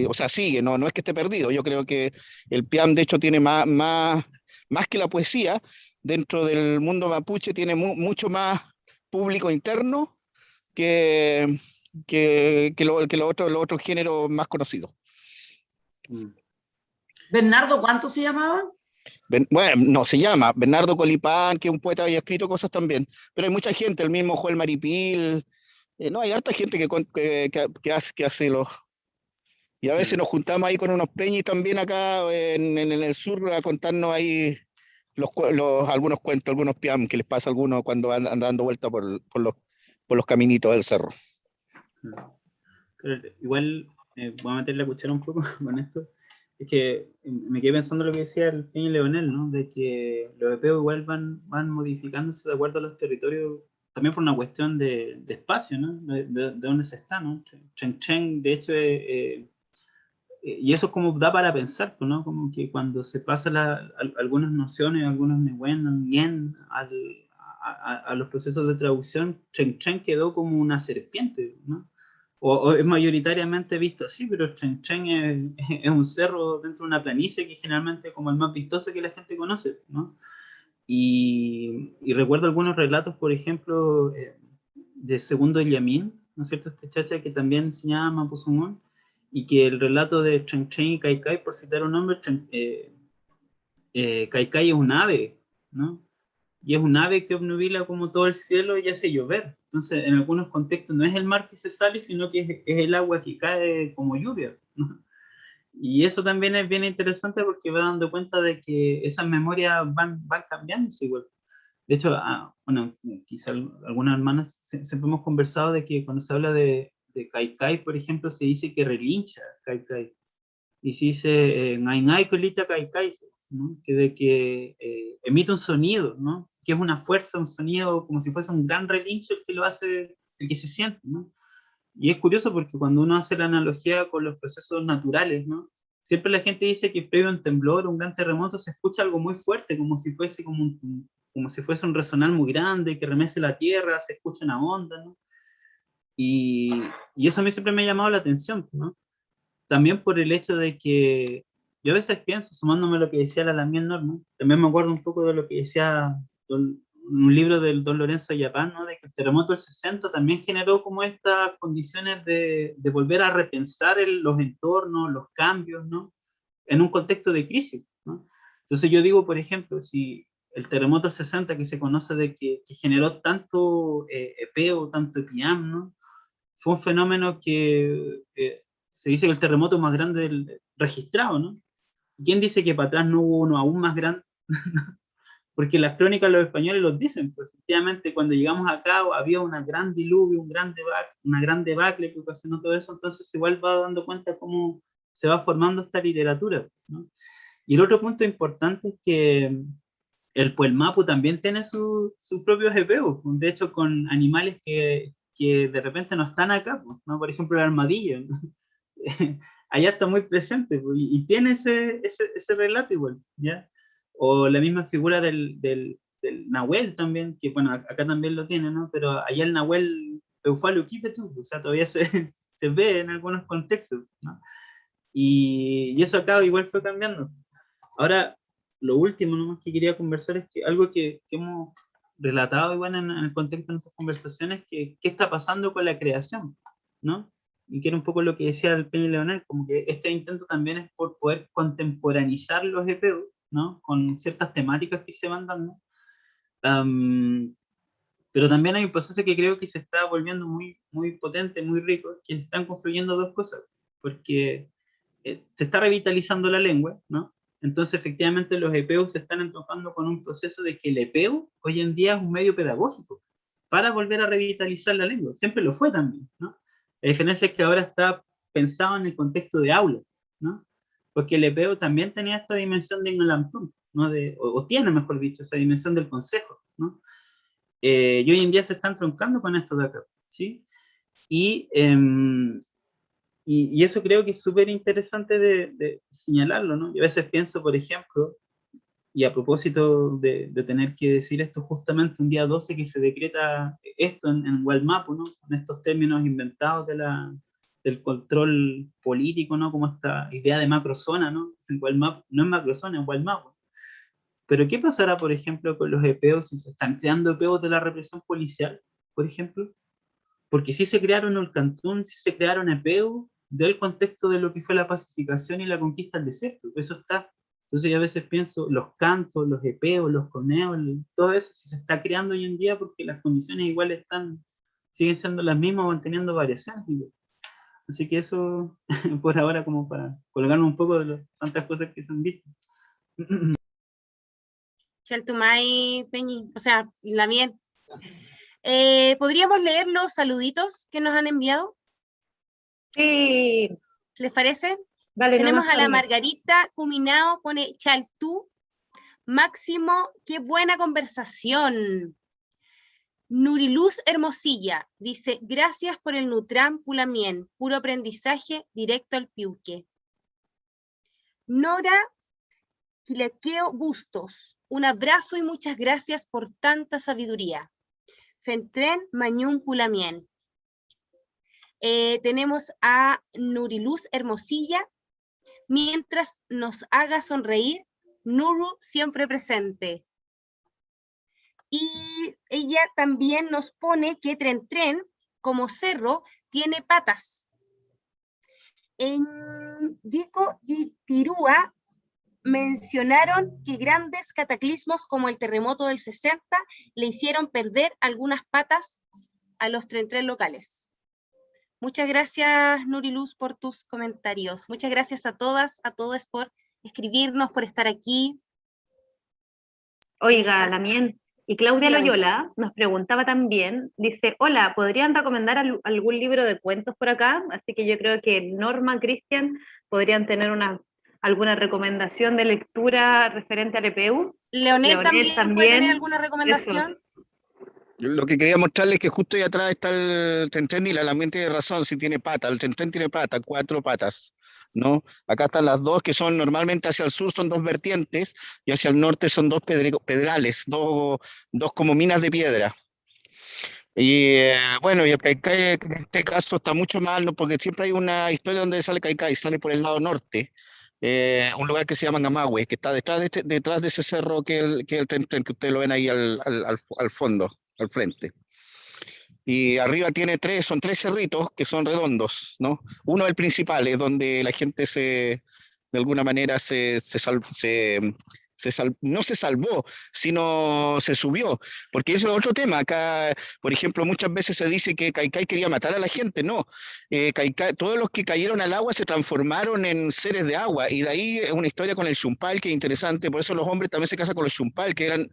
O sea, sigue, no es que esté perdido. Yo creo que el piam, de hecho, tiene más que la poesía, dentro del mundo mapuche, tiene mucho más público interno que los otros géneros más conocidos. Bernardo, ¿cuánto se llamaba? Bueno, no se llama Bernardo Colipán, que es un poeta, había escrito cosas también, pero hay mucha gente, el mismo Joel Maripil, no, hay harta gente que hace los. Y a veces nos juntamos ahí con unos peñis también acá en el sur a contarnos ahí algunos cuentos, algunos piam que les pasa a algunos cuando andan dando vuelta por los caminitos del cerro. Igual voy a meter la cuchara un poco con esto. Es que me quedé pensando lo que decía el Peña Leonel, ¿no? De que los EPEO igual van modificándose de acuerdo a los territorios, también por una cuestión de espacio, ¿no? De dónde se está, ¿no? Chen, de hecho, y eso como da para pensar, ¿no? Como que cuando se pasan algunas nociones, algunos nien a los procesos de traducción, Chen quedó como una serpiente, ¿no? O es mayoritariamente visto así, pero Chen es un cerro dentro de una planicie que es generalmente como el más vistoso que la gente conoce, ¿no? Y recuerdo algunos relatos, por ejemplo, de Segundo Yamin, ¿no es cierto? Este chacha que también enseñaba Mapuzungún, y que el relato de Chen y Kaikai, por citar un nombre, Kaikai es un ave, ¿no? Y es un ave que obnubila como todo el cielo y hace llover. Entonces, en algunos contextos no es el mar que se sale, sino que es el agua que cae como lluvia, ¿no? Y eso también es bien interesante porque va dando cuenta de que esas memorias van cambiando igual. De hecho, bueno, quizá algunas hermanas siempre hemos conversado de que cuando se habla de Kaikai, por ejemplo, se dice que relincha Kaikai. Y se dice Ngai Ngai Colita Kaikai, ¿no? Que de que emite un sonido, ¿no? Que es una fuerza, un sonido como si fuese un gran relincho el que lo hace, el que se siente, ¿no? Y es curioso porque cuando uno hace la analogía con los procesos naturales, ¿no? Siempre la gente dice que previo a un temblor, un gran terremoto, se escucha algo muy fuerte, como si fuese como si fuese un resonar muy grande, que remece la tierra, se escucha una onda, ¿no? Y eso a mí siempre me ha llamado la atención, ¿no? También por el hecho de que yo a veces pienso, sumándome a lo que decía la Lamien Norma, también me acuerdo un poco de lo que decía un libro del Don Lorenzo Yapán, ¿no? De que el terremoto del 60 también generó como estas condiciones de volver a repensar los entornos, los cambios, ¿no? En un contexto de crisis, ¿no? Entonces yo digo, por ejemplo, si el terremoto del 60 que se conoce de que generó tanto EPEO, tanto EPIAM, ¿no? Fue un fenómeno que se dice que el terremoto más grande registrado, ¿no? ¿Quién dice que para atrás no hubo uno aún más grande? Porque las crónicas los españoles los dicen, pues efectivamente cuando llegamos acá había una gran diluvio, una gran debacle que ocasionó todo eso, entonces igual va dando cuenta cómo se va formando esta literatura, ¿no? Y el otro punto importante es que el Puelmapu también tiene sus propios EPEO, de hecho con animales que de repente no están acá, ¿no? Por ejemplo el armadillo, ¿no? Allá está muy presente, y tiene ese relato igual, ¿ya? O la misma figura del Nahuel también, que bueno, acá también lo tiene, ¿no? Pero allá el Nahuel Eufalio Quipetu, o sea, todavía se ve en algunos contextos, ¿no? Y eso acá igual fue cambiando. Ahora, lo último nomás que quería conversar es que algo que hemos relatado igual en el contexto de nuestras conversaciones, que qué está pasando con la creación, ¿no? y que era un poco lo que decía el Peña Leonel, como que este intento también es por poder contemporaneizar los EPU, ¿no? Con ciertas temáticas que se van dando. Pero también hay un proceso que creo que se está volviendo muy, muy potente, muy rico, que están confluyendo dos cosas, porque se está revitalizando la lengua, ¿no? Entonces, efectivamente, los EPU se están entrocando con un proceso de que el EPU hoy en día es un medio pedagógico para volver a revitalizar la lengua. Siempre lo fue también, ¿no? La diferencia es que ahora está pensado en el contexto de aula, ¿no? Porque el EPU también tenía esta dimensión de Ignolantum, ¿no? O tiene, mejor dicho, esa dimensión del consejo, ¿no? Y hoy en día se están troncando con esto de acá, ¿sí? Y eso creo que es súper interesante de señalarlo, ¿no? Yo a veces pienso, por ejemplo, y a propósito de tener que decir esto justamente un día 12 que se decreta esto en Wallmapu, ¿no? Con estos términos inventados del control político, ¿no? Como esta idea de macrozona, ¿no? En Wallmapu, no es macrozona, es Wallmapu. Pero ¿qué pasará, por ejemplo, con los EPEOs si se están creando EPEOs de la represión policial, por ejemplo? Porque si se crearon el Cantún, si se crearon EPEOs del contexto de lo que fue la pacificación y la conquista del desierto. Eso está. Entonces yo a veces pienso, los cantos, los EPEOs, los coneos, todo eso se está creando hoy en día porque las condiciones igual siguen siendo las mismas, manteniendo variaciones. Así que eso, por ahora, como para colgarme un poco de tantas cosas que se han visto. Chaltumay, Peñi, o sea, la bien. ¿Podríamos leer los saluditos que nos han enviado? Sí. ¿Les parece? Vale, tenemos no a la Margarita Cuminao, pone Chaltú. Máximo, qué buena conversación. Nuriluz Hermosilla dice, gracias por el Nutram Pulamien, puro aprendizaje directo al piuque. Nora Quilequeo Bustos, un abrazo y muchas gracias por tanta sabiduría. Fentren Mañún Pulamien. Tenemos a Nuriluz Hermosilla, mientras nos haga sonreír, Nuru siempre presente. Y ella también nos pone que Tren Tren, como cerro, tiene patas. En Yico y Tirúa mencionaron que grandes cataclismos como el terremoto del 60 le hicieron perder algunas patas a los Tren Tren locales. Muchas gracias, Nuriluz, por tus comentarios. Muchas gracias a todas, a todos por escribirnos, por estar aquí. Oiga, Lamien. Y Claudia Dígame. Loyola nos preguntaba también, dice, hola, ¿podrían recomendar algún libro de cuentos por acá? Así que yo creo que Norma, Cristian, podrían tener alguna recomendación de lectura referente al EPU. Leonel también puede tener alguna recomendación. Eso. Lo que quería mostrarles es que justo ahí atrás está el Tren Tren y la Lamien tiene razón, si tiene pata. El Tren Tren tiene pata, 4 patas, ¿no? Acá están las dos, que son normalmente hacia el sur son 2 vertientes y hacia el norte son 2 pedrales, dos como minas de piedra. Y bueno, y el Caicai en este caso está mucho mal, ¿no? Porque siempre hay una historia donde sale Caicai, sale por el lado norte. Un lugar que se llama Ngamahue, que está detrás de ese cerro que el Tren Tren, que ustedes lo ven ahí al fondo, al frente. Y arriba tiene son 3 cerritos que son redondos, ¿no? Uno es el principal, es donde la gente de alguna manera no se salvó, sino se subió, porque eso es otro tema. Acá, por ejemplo, muchas veces se dice que Caicai quería matar a la gente, no. Todos los que cayeron al agua se transformaron en seres de agua, y de ahí es una historia con el Xumpal que es interesante, por eso los hombres también se casan con los Xumpal, que eran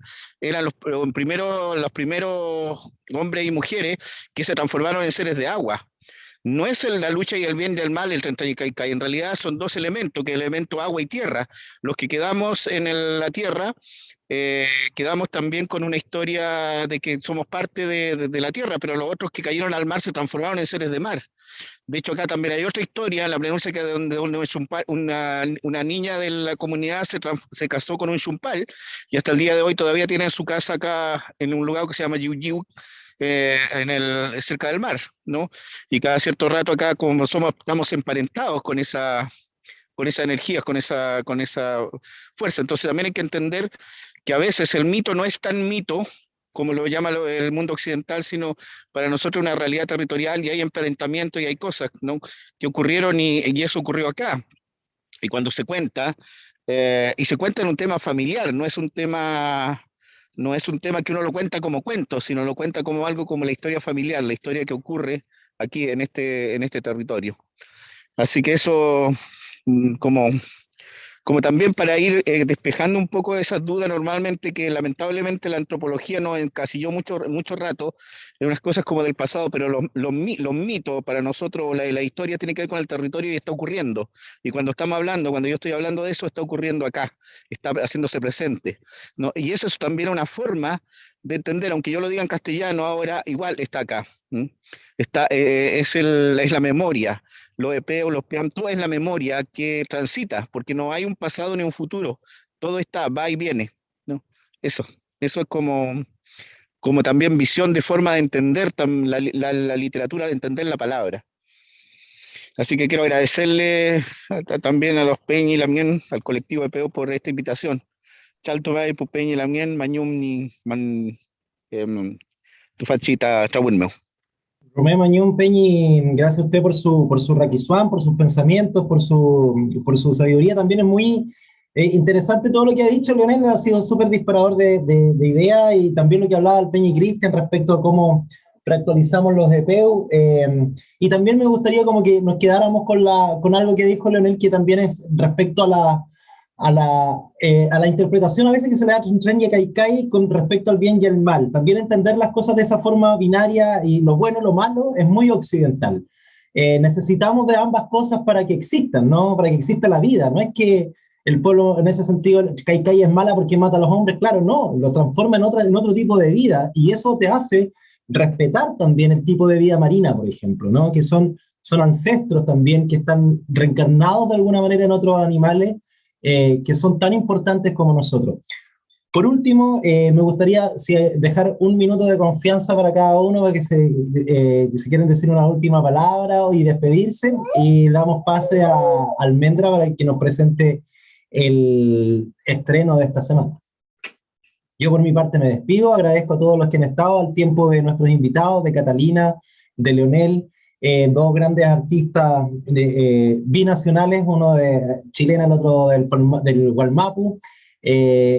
los primeros hombres y mujeres que se transformaron en seres de agua. No es la lucha y el bien y el mal el Tren Tren y Caicai, en realidad son 2 elementos, que es el elemento agua y tierra. Los que quedamos en la tierra, quedamos también con una historia de que somos parte de la tierra, pero los otros que cayeron al mar se transformaron en seres de mar. De hecho, acá también hay otra historia, la pronuncia que donde una niña de la comunidad se casó con un Xumpal, y hasta el día de hoy todavía tiene su casa acá en un lugar que se llama Yuyiu, cerca del mar, ¿no? Y cada cierto rato acá, como estamos emparentados con esa energía, con esa fuerza. Entonces también hay que entender que a veces el mito no es tan mito como lo llama el mundo occidental, sino para nosotros una realidad territorial, y hay emparentamiento y hay cosas, ¿no?, que ocurrieron, y eso ocurrió acá. Y cuando se cuenta, y se cuenta en un tema familiar, no es un tema que uno lo cuenta como cuento, sino lo cuenta como algo, como la historia familiar, la historia que ocurre aquí en este territorio. Así que eso, como también para ir despejando un poco de esas dudas, normalmente, que lamentablemente la antropología nos encasilló mucho rato en unas cosas como del pasado, pero los mitos para nosotros, la historia tiene que ver con el territorio y está ocurriendo. Y cuando yo estoy hablando de eso, está ocurriendo acá, está haciéndose presente, ¿no? Y eso es también una forma de entender, aunque yo lo diga en castellano ahora, igual está acá. Es la memoria. Los epeos, los peam, todo es la memoria que transita, porque no hay un pasado ni un futuro, todo está, va y viene, ¿no? Eso es como también visión de forma de entender la literatura, de entender la palabra. Así que quiero agradecerle también a los Peña y Lamien, al colectivo EPEO, por esta invitación. Chalto vai pu Peña y Lamien, mañum ni man tu fachita chawinmeu. Romeo Mañón Peñi, gracias a usted por su raquisuán, por sus pensamientos, por su sabiduría. También es muy interesante todo lo que ha dicho Leonel, ha sido súper disparador de ideas, y también lo que hablaba el Peñi Cristian respecto a cómo reactualizamos los EPEU. Y también me gustaría como que nos quedáramos con algo que dijo Leonel, que también es respecto a la interpretación a veces que se le da a Tren y a Kaikai con respecto al bien y el mal. También entender las cosas de esa forma binaria, y lo bueno y lo malo es muy occidental. Necesitamos de ambas cosas para que existan, ¿no? Para que exista la vida. No es que el pueblo, en ese sentido, Kaikai es mala porque mata a los hombres, claro, no, lo transforma en otro tipo de vida, y eso te hace respetar también el tipo de vida marina, por ejemplo, ¿no? Que son ancestros también que están reencarnados de alguna manera en otros animales, que son tan importantes como nosotros. Por último, me gustaría dejar un minuto de confianza para cada uno, para que si quieren decir una última palabra y despedirse, y damos pase a Almendra para que nos presente el estreno de esta semana. Yo por mi parte me despido, agradezco a todos los que han estado, al tiempo de nuestros invitados, de Catalina, de Leonel, dos grandes artistas binacionales, uno de chilena, el otro del Gualmapu.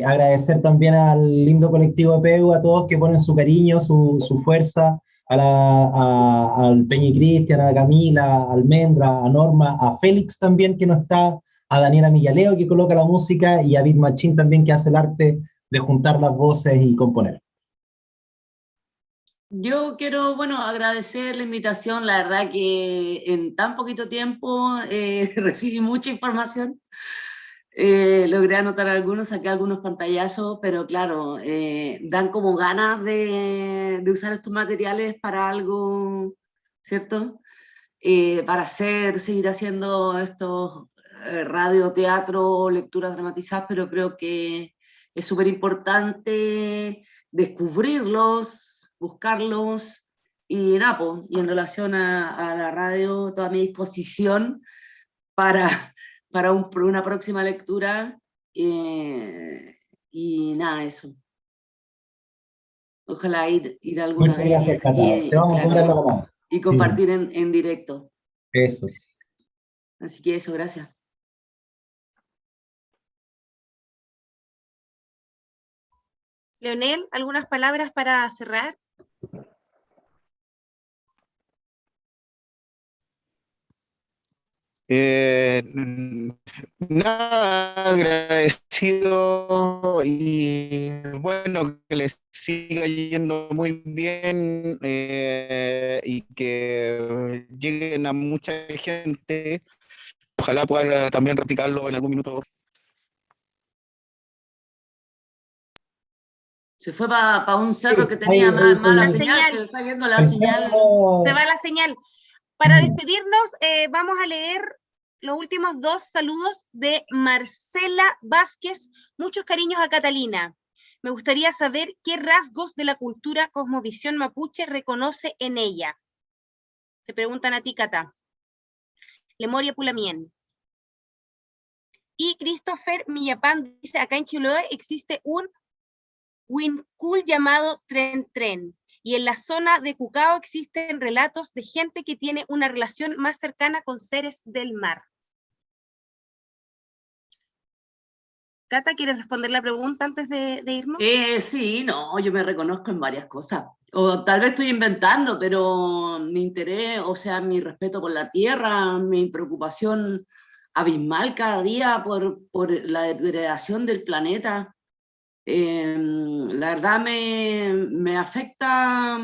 Agradecer también al lindo colectivo EPEU, a todos que ponen su cariño, su fuerza, al Peñi Cristian, a Camila, a Almendra, a Norma, a Félix también que no está, a Daniela Millaleo que coloca la música, y a Bit Machín también que hace el arte de juntar las voces y componer. Yo quiero, bueno, agradecer la invitación. La verdad que en tan poquito tiempo recibí mucha información. Logré anotar algunos, saqué algunos pantallazos, pero claro, dan como ganas de usar estos materiales para algo, ¿cierto? Para seguir haciendo estos radio, teatro, lecturas dramatizadas, pero creo que es súper importante descubrirlos, buscarlos, y nada, pues, y en relación a la radio, toda mi disposición para una próxima lectura, y nada, eso. Ojalá ir alguna Muchas vez gracias, Cata. Te vamos a poner la mano. y compartir en directo. Eso. Así que eso, gracias. Leonel, ¿algunas palabras para cerrar? Nada, agradecido, y bueno, que les siga yendo muy bien, y que lleguen a mucha gente. Ojalá pueda también replicarlo en algún minuto. Se fue para un cerro que tenía mala señal, se le está yendo la señal. Se va la señal. Para despedirnos, vamos a leer los últimos dos saludos de Marcela Vázquez. Muchos cariños a Catalina. Me gustaría saber qué rasgos de la cultura cosmovisión mapuche reconoce en ella. Te preguntan a ti, Cata. Lemoria Pulamien. Y Christopher Millapán dice, acá en Chiloé existe un Huincul llamado Tren Tren. Y en la zona de Cucao existen relatos de gente que tiene una relación más cercana con seres del mar. Cata, ¿quieres responder la pregunta antes de irnos? Sí, no, yo me reconozco en varias cosas. O tal vez estoy inventando, pero mi interés, o sea, mi respeto por la tierra, mi preocupación abismal cada día por la degradación del planeta, la verdad me afecta,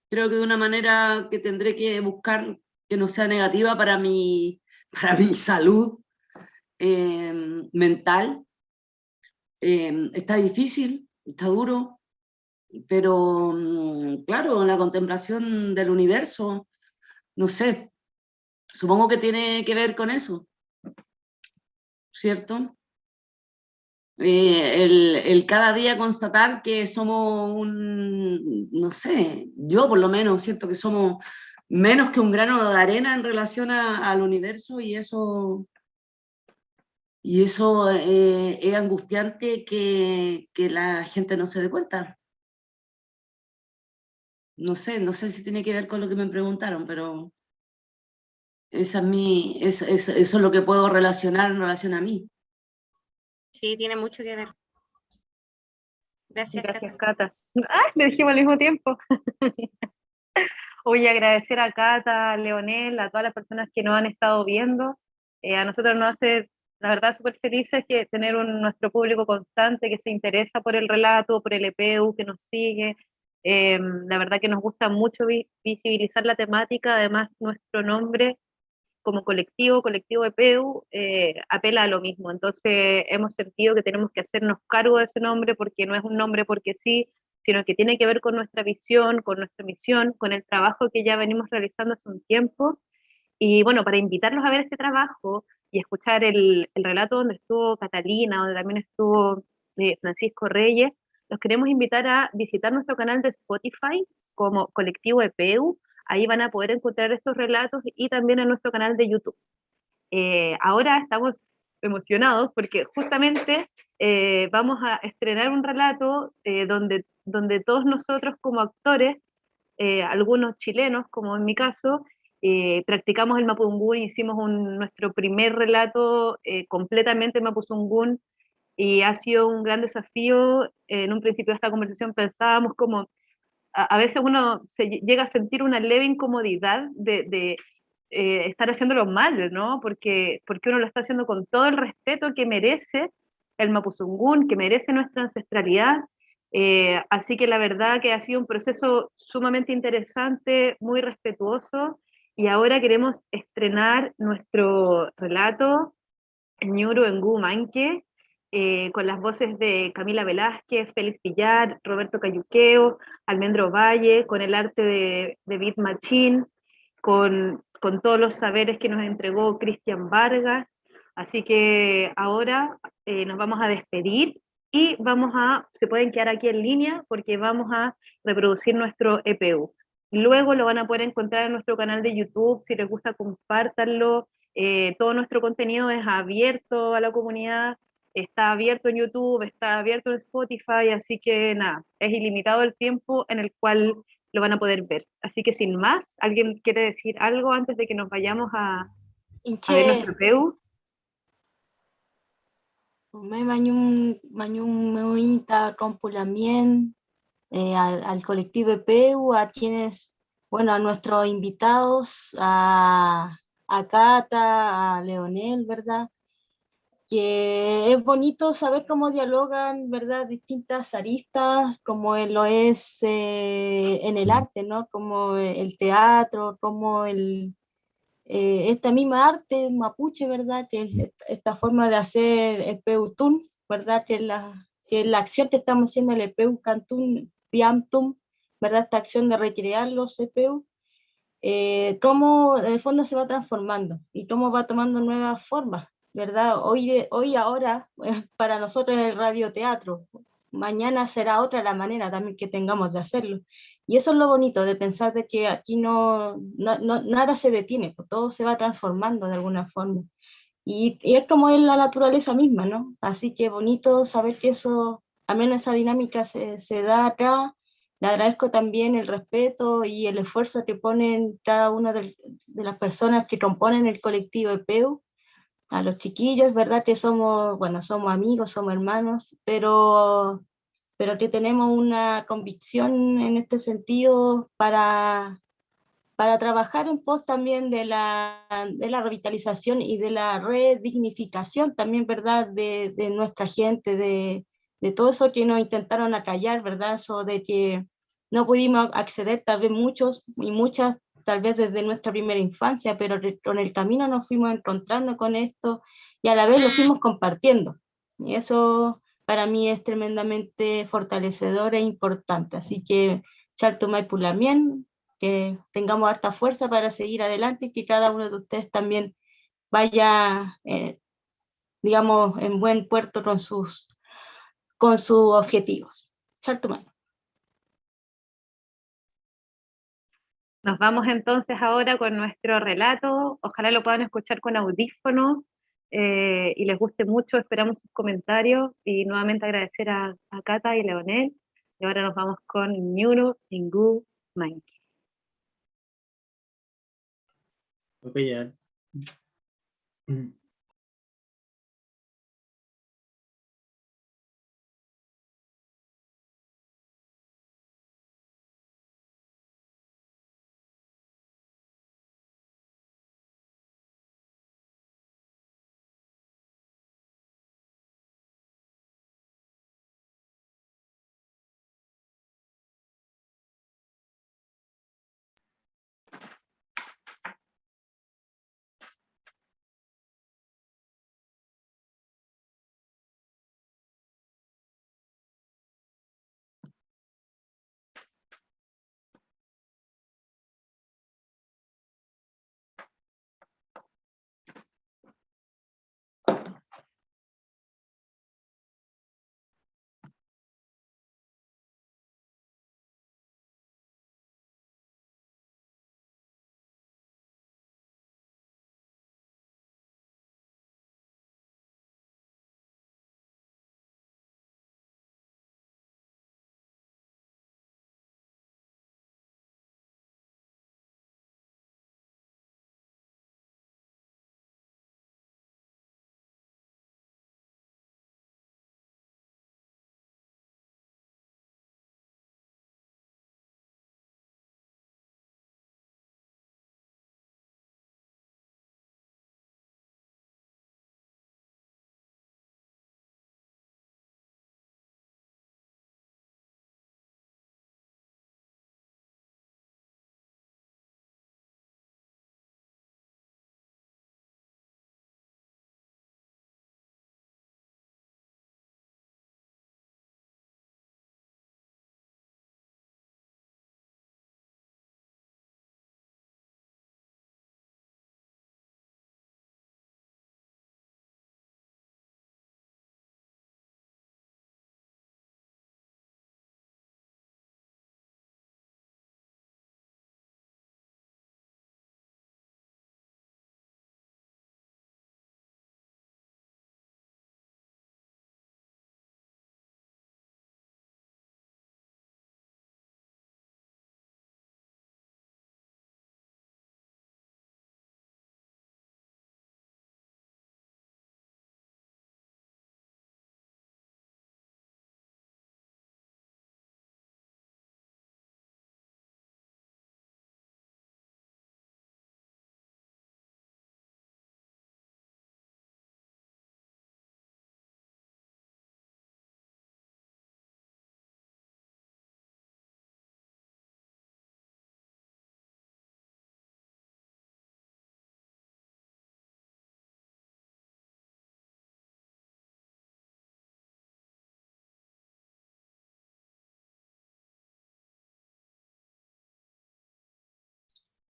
creo que de una manera que tendré que buscar que no sea negativa para mi salud mental. Está difícil, está duro, pero claro, la contemplación del universo, no sé, supongo que tiene que ver con eso, ¿cierto? El cada día constatar que somos no sé, yo por lo menos siento que somos menos que un grano de arena en relación al universo, y eso es angustiante que la gente no se dé cuenta. No sé si tiene que ver con lo que me preguntaron, pero eso es lo que puedo relacionar en relación a mí. Sí, tiene mucho que ver. Gracias, Gracias, Cata. Cata. ¡Ah! Le dijimos al mismo tiempo. Hoy agradecer a Cata, a Leonel, a todas las personas que nos han estado viendo. A nosotros nos hace, la verdad, súper felices que tener nuestro público constante que se interesa por el relato, por el EPEU, que nos sigue. La verdad que nos gusta mucho visibilizar la temática, además nuestro nombre como colectivo EPEU, apela a lo mismo. Entonces hemos sentido que tenemos que hacernos cargo de ese nombre, porque no es un nombre porque sí, sino que tiene que ver con nuestra visión, con nuestra misión, con el trabajo que ya venimos realizando hace un tiempo. Y bueno, para invitarlos a ver este trabajo y escuchar el relato donde estuvo Catalina, donde también estuvo Francisco Reyes, los queremos invitar a visitar nuestro canal de Spotify como Colectivo EPEU. Ahí van a poder encontrar estos relatos, y también en nuestro canal de YouTube. Ahora estamos emocionados porque justamente vamos a estrenar un relato donde todos nosotros como actores, algunos chilenos, como en mi caso, practicamos el mapudungún, hicimos nuestro primer relato completamente mapuzungún, y ha sido un gran desafío. En un principio de esta conversación pensábamos como, a veces uno llega a sentir una leve incomodidad de estar haciéndolo mal, ¿no? Porque uno lo está haciendo con todo el respeto que merece el mapuzungún, que merece nuestra ancestralidad. Así que la verdad que ha sido un proceso sumamente interesante, muy respetuoso, y ahora queremos estrenar nuestro relato, Ñuru Engu Manque, con las voces de Camila Velázquez, Félix Villar, Roberto Cayuqueo, Almendro Valle, con el arte de Beat Machine, con todos los saberes que nos entregó Cristian Vargas. Así que ahora nos vamos a despedir y se pueden quedar aquí en línea porque vamos a reproducir nuestro EPU. Luego lo van a poder encontrar en nuestro canal de YouTube. Si les gusta, compártanlo. Todo nuestro contenido es abierto a la comunidad, está abierto en YouTube, está abierto en Spotify, así que nada, es ilimitado el tiempo en el cual lo van a poder ver. Así que sin más, ¿alguien quiere decir algo antes de que nos vayamos a ver nuestro PEU? Me mañum meita compulamien al colectivo EPEU, a quienes, bueno, a nuestros invitados, a Cata, a Leonel, ¿verdad? Que es bonito saber cómo dialogan, ¿verdad?, distintas aristas, como lo es en el arte, ¿no? Como el teatro, como esta misma arte mapuche, ¿verdad?, que es esta forma de hacer el peutún, ¿verdad?, que es la acción que estamos haciendo en el peu cantún, piamtum, ¿verdad?, esta acción de recrear los CPU, cómo en el fondo se va transformando y cómo va tomando nuevas formas, ¿verdad? Hoy ahora, para nosotros es el radioteatro, mañana será otra la manera también que tengamos de hacerlo. Y eso es lo bonito de pensar de que aquí nada se detiene, pues todo se va transformando de alguna forma. Y es como es la naturaleza misma, ¿no? Así que bonito saber que eso al menos esa dinámica se da acá. Le agradezco también el respeto y el esfuerzo que ponen cada una de las personas que componen el colectivo EPEU. A los chiquillos, verdad que somos, bueno, somos amigos, somos hermanos, pero que tenemos una convicción en este sentido para trabajar en pos también de la revitalización y de la redignificación también, ¿verdad?, de nuestra gente, de todo eso que nos intentaron acallar, ¿verdad?, eso de que no pudimos acceder, tal vez muchos y muchas, tal vez desde nuestra primera infancia, pero con el camino nos fuimos encontrando con esto y a la vez lo fuimos compartiendo. Y eso para mí es tremendamente fortalecedor e importante. Así que, Chaltu Maipulamien, que tengamos harta fuerza para seguir adelante y que cada uno de ustedes también vaya, digamos, en buen puerto con sus objetivos. Chaltu Mai. Nos vamos entonces ahora con nuestro relato. Ojalá lo puedan escuchar con audífonos y les guste mucho. Esperamos sus comentarios y nuevamente agradecer a Cata y Leonel. Y ahora nos vamos con Ñuru Ingu Manki. Ok, ya.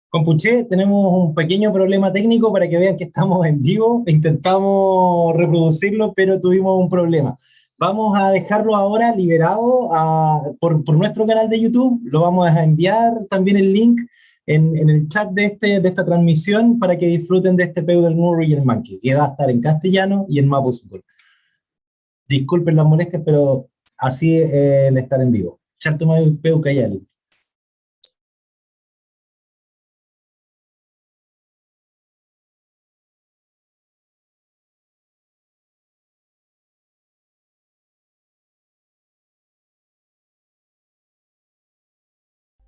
Compuché, tenemos un pequeño problema técnico para que vean que estamos en vivo. Intentamos reproducirlo, pero tuvimos un problema. Vamos a dejarlo ahora liberado por nuestro canal de YouTube. Lo vamos a enviar también el link en el chat de esta transmisión para que disfruten de este Peu del Nuru y el Manqui, que va a estar en castellano y en Mapuzungún. Disculpen las molestias, pero así es el estar en vivo. Chantumay Peucayali.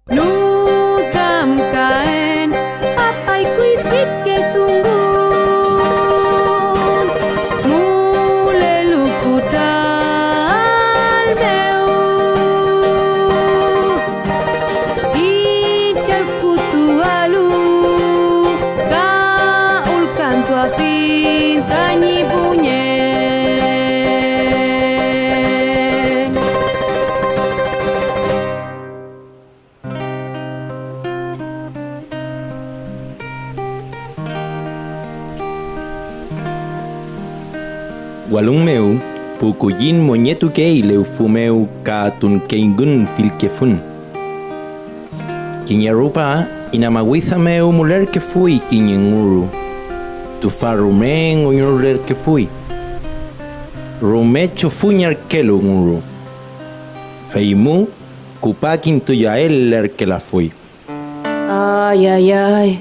Nukam kaen papai kuisik ke tunggun mule lukutal meu ichal kutu alu kaul kanto afin tanyi bunye. Walung meu, pukuyin monyetu kei leu fumeu ka tun keingun filkefun. Kinyarupa inamawiza meu muler que fui kinyenguru. Tu farumen unyurer que fui. Rumecho funyar kelu nguru. Feimu kupakin tuyaeller que la fui. Ay, ay, ay.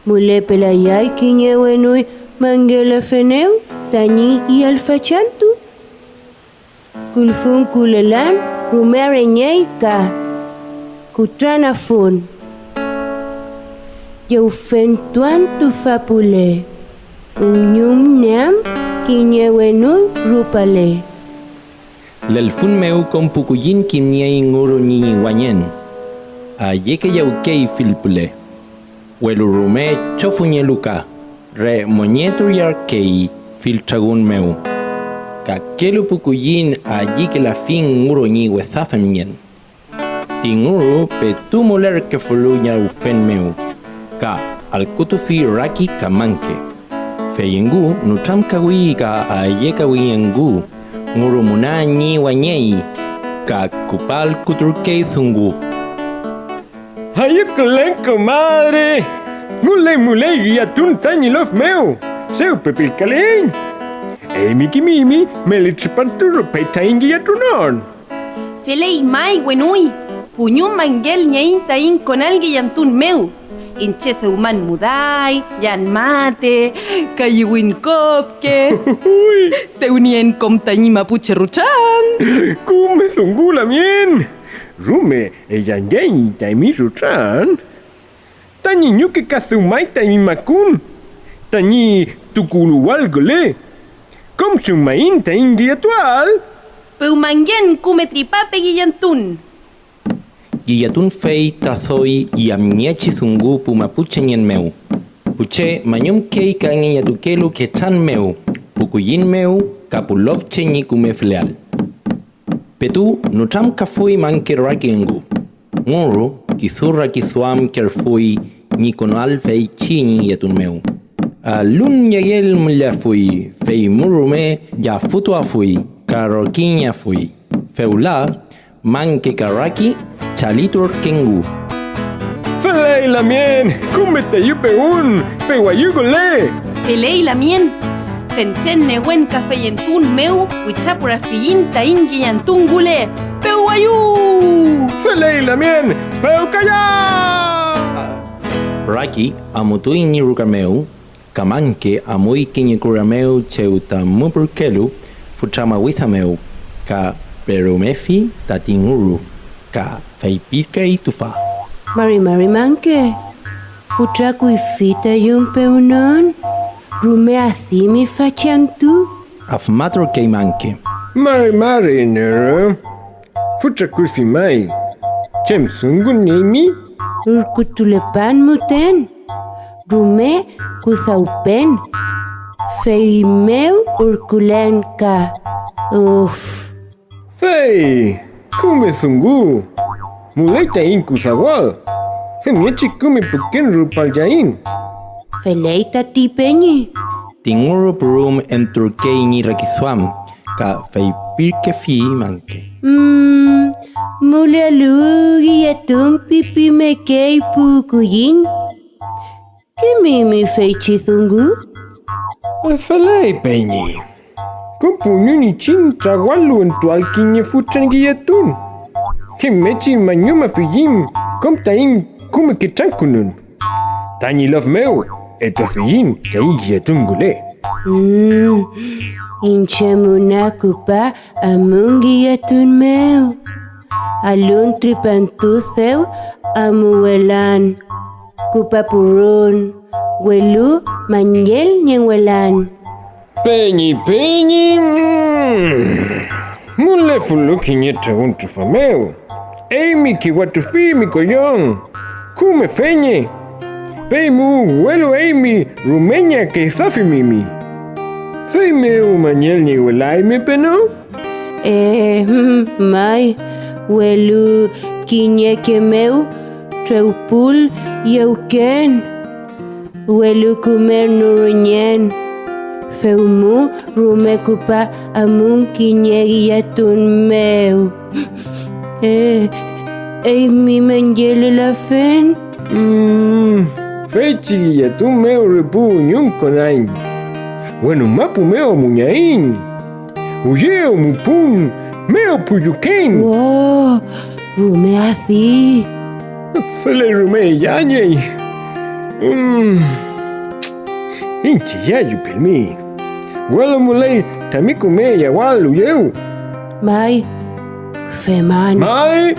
Mule pelayay kinyewenui mangela feneu. Tani y alfachantu. Kulfun kulelan rumerenyay ka. Kutrana fun. Yaufentuan tu fapule. Unyum neam kinyewenun rupale. Lelfun meu con pukuyin kimniay nguru ni wanyen. Ayeke yaukei filpule. Welurume chofunyeluka. Re monyetu yarkei. Filtragun meu. Kakelu pukuyin allí que la fin nguro ni wezafemien. Tinguru petu moler que fuluña ufen meu. Ka al kutufi raki kamanke. Feyengu nutram kawi ka aye kawi yengu. Nguro muna ni wanyei. Ka kupal kuturkei zungu. Aye kulenko madre. Mule mule guiatun tañilof meu. Seu pepil kaleng. Miki mimi melichipanturo petaingi yatunon. Felei mai wenui. Puñum mangel nyain tain con algi yantun meu. Inche seuman mudai, yan mate, kayiwin kopke. Seunien kom tañi mapuche ruchan. Kume zungula mien. Rume yan yain taimi ruchan. Tañi nyuke kasumai taimi makun. Tañi tukuluwal gole. Kom sumain tain diatual. Peumangen kume tripape guillantun. Guillatun fei trazoi y amniechi zungu pumapuche nyen meu. Puche manyum kei kange yatukelu que chan meu. Pukuyin meu kapulovche ni kume fleal. Petu nutram kafui manke rakiengu. Nguru kizurra kizuam kerfui ni konal fei chini yatun meu. Alun yagel mulla fui, fei murume ya futua fui, karokinya fui. Feula, manke karaki, chalitur kengu. Felei la mien, kumete yupe un, pewayugole. Felei la mien, fenchen newen cafeyentun meu, huitrapura fiyin tain guillantun gule, pewayu. Felei la mien, peukaya. Raki, amutui ni rukameu, kamanke amui kinye kurameu cheuta mupurkelu futrama withameu ka perumefi tatinguru ka feipirke itufa. Mari manke, futra kuifita yumpeunon, rume asimi fachantu. Afmatro keimanke. Mari nero, futra kuifi mai, chem sungun nemi. Urkutulepan muten. Rume kusaupen. Feimeu urkulen ka. Uff. Fei, kume zungu. Muleita in kusawal. Hemiechi kume puken rupal jain. Feleita tipeñi. Tinguru purum en turkei ni rakiswam ka feipirke fi manke. Mule alugi atum pipi mekei pukuyin. Que mimi feichizungu? Felei peñi. Kompunyuni chin trawalu entual kinye fuchan giyatun. Himechi manyuma fijim komtaim kume kitrankunun. Tani love meu eto fijim kai giyatun gule. Inchamuna kupa amun giyatun meu. Alun tripantutheu amuelan. Kupa purun. Welu manjel nyenwelan. Peñi. Mule fulu kinye tragun trufameu. Eimi kiwatufi mi koyon. Kume feñe. Peimu huelo eimi rumeña que safi mimi. Fei meu mañel nyenwelai mi peno. Mai. Welu kinye kemeu. Treupul yeuken. Welu kumer nurunyen. Feumu rumekupa amun kinyegi yatun meu. Mi manjele la fen. Fechi yatun meu repu nyun konain. Bueno mapu meu muñain. Uyeo mupun meu puyuken. Wow, rume así. Fele rume yañey. Inchi yayu pelmi. Wala mulay tamiku me yawalu yeu. Mai, feman. Mai,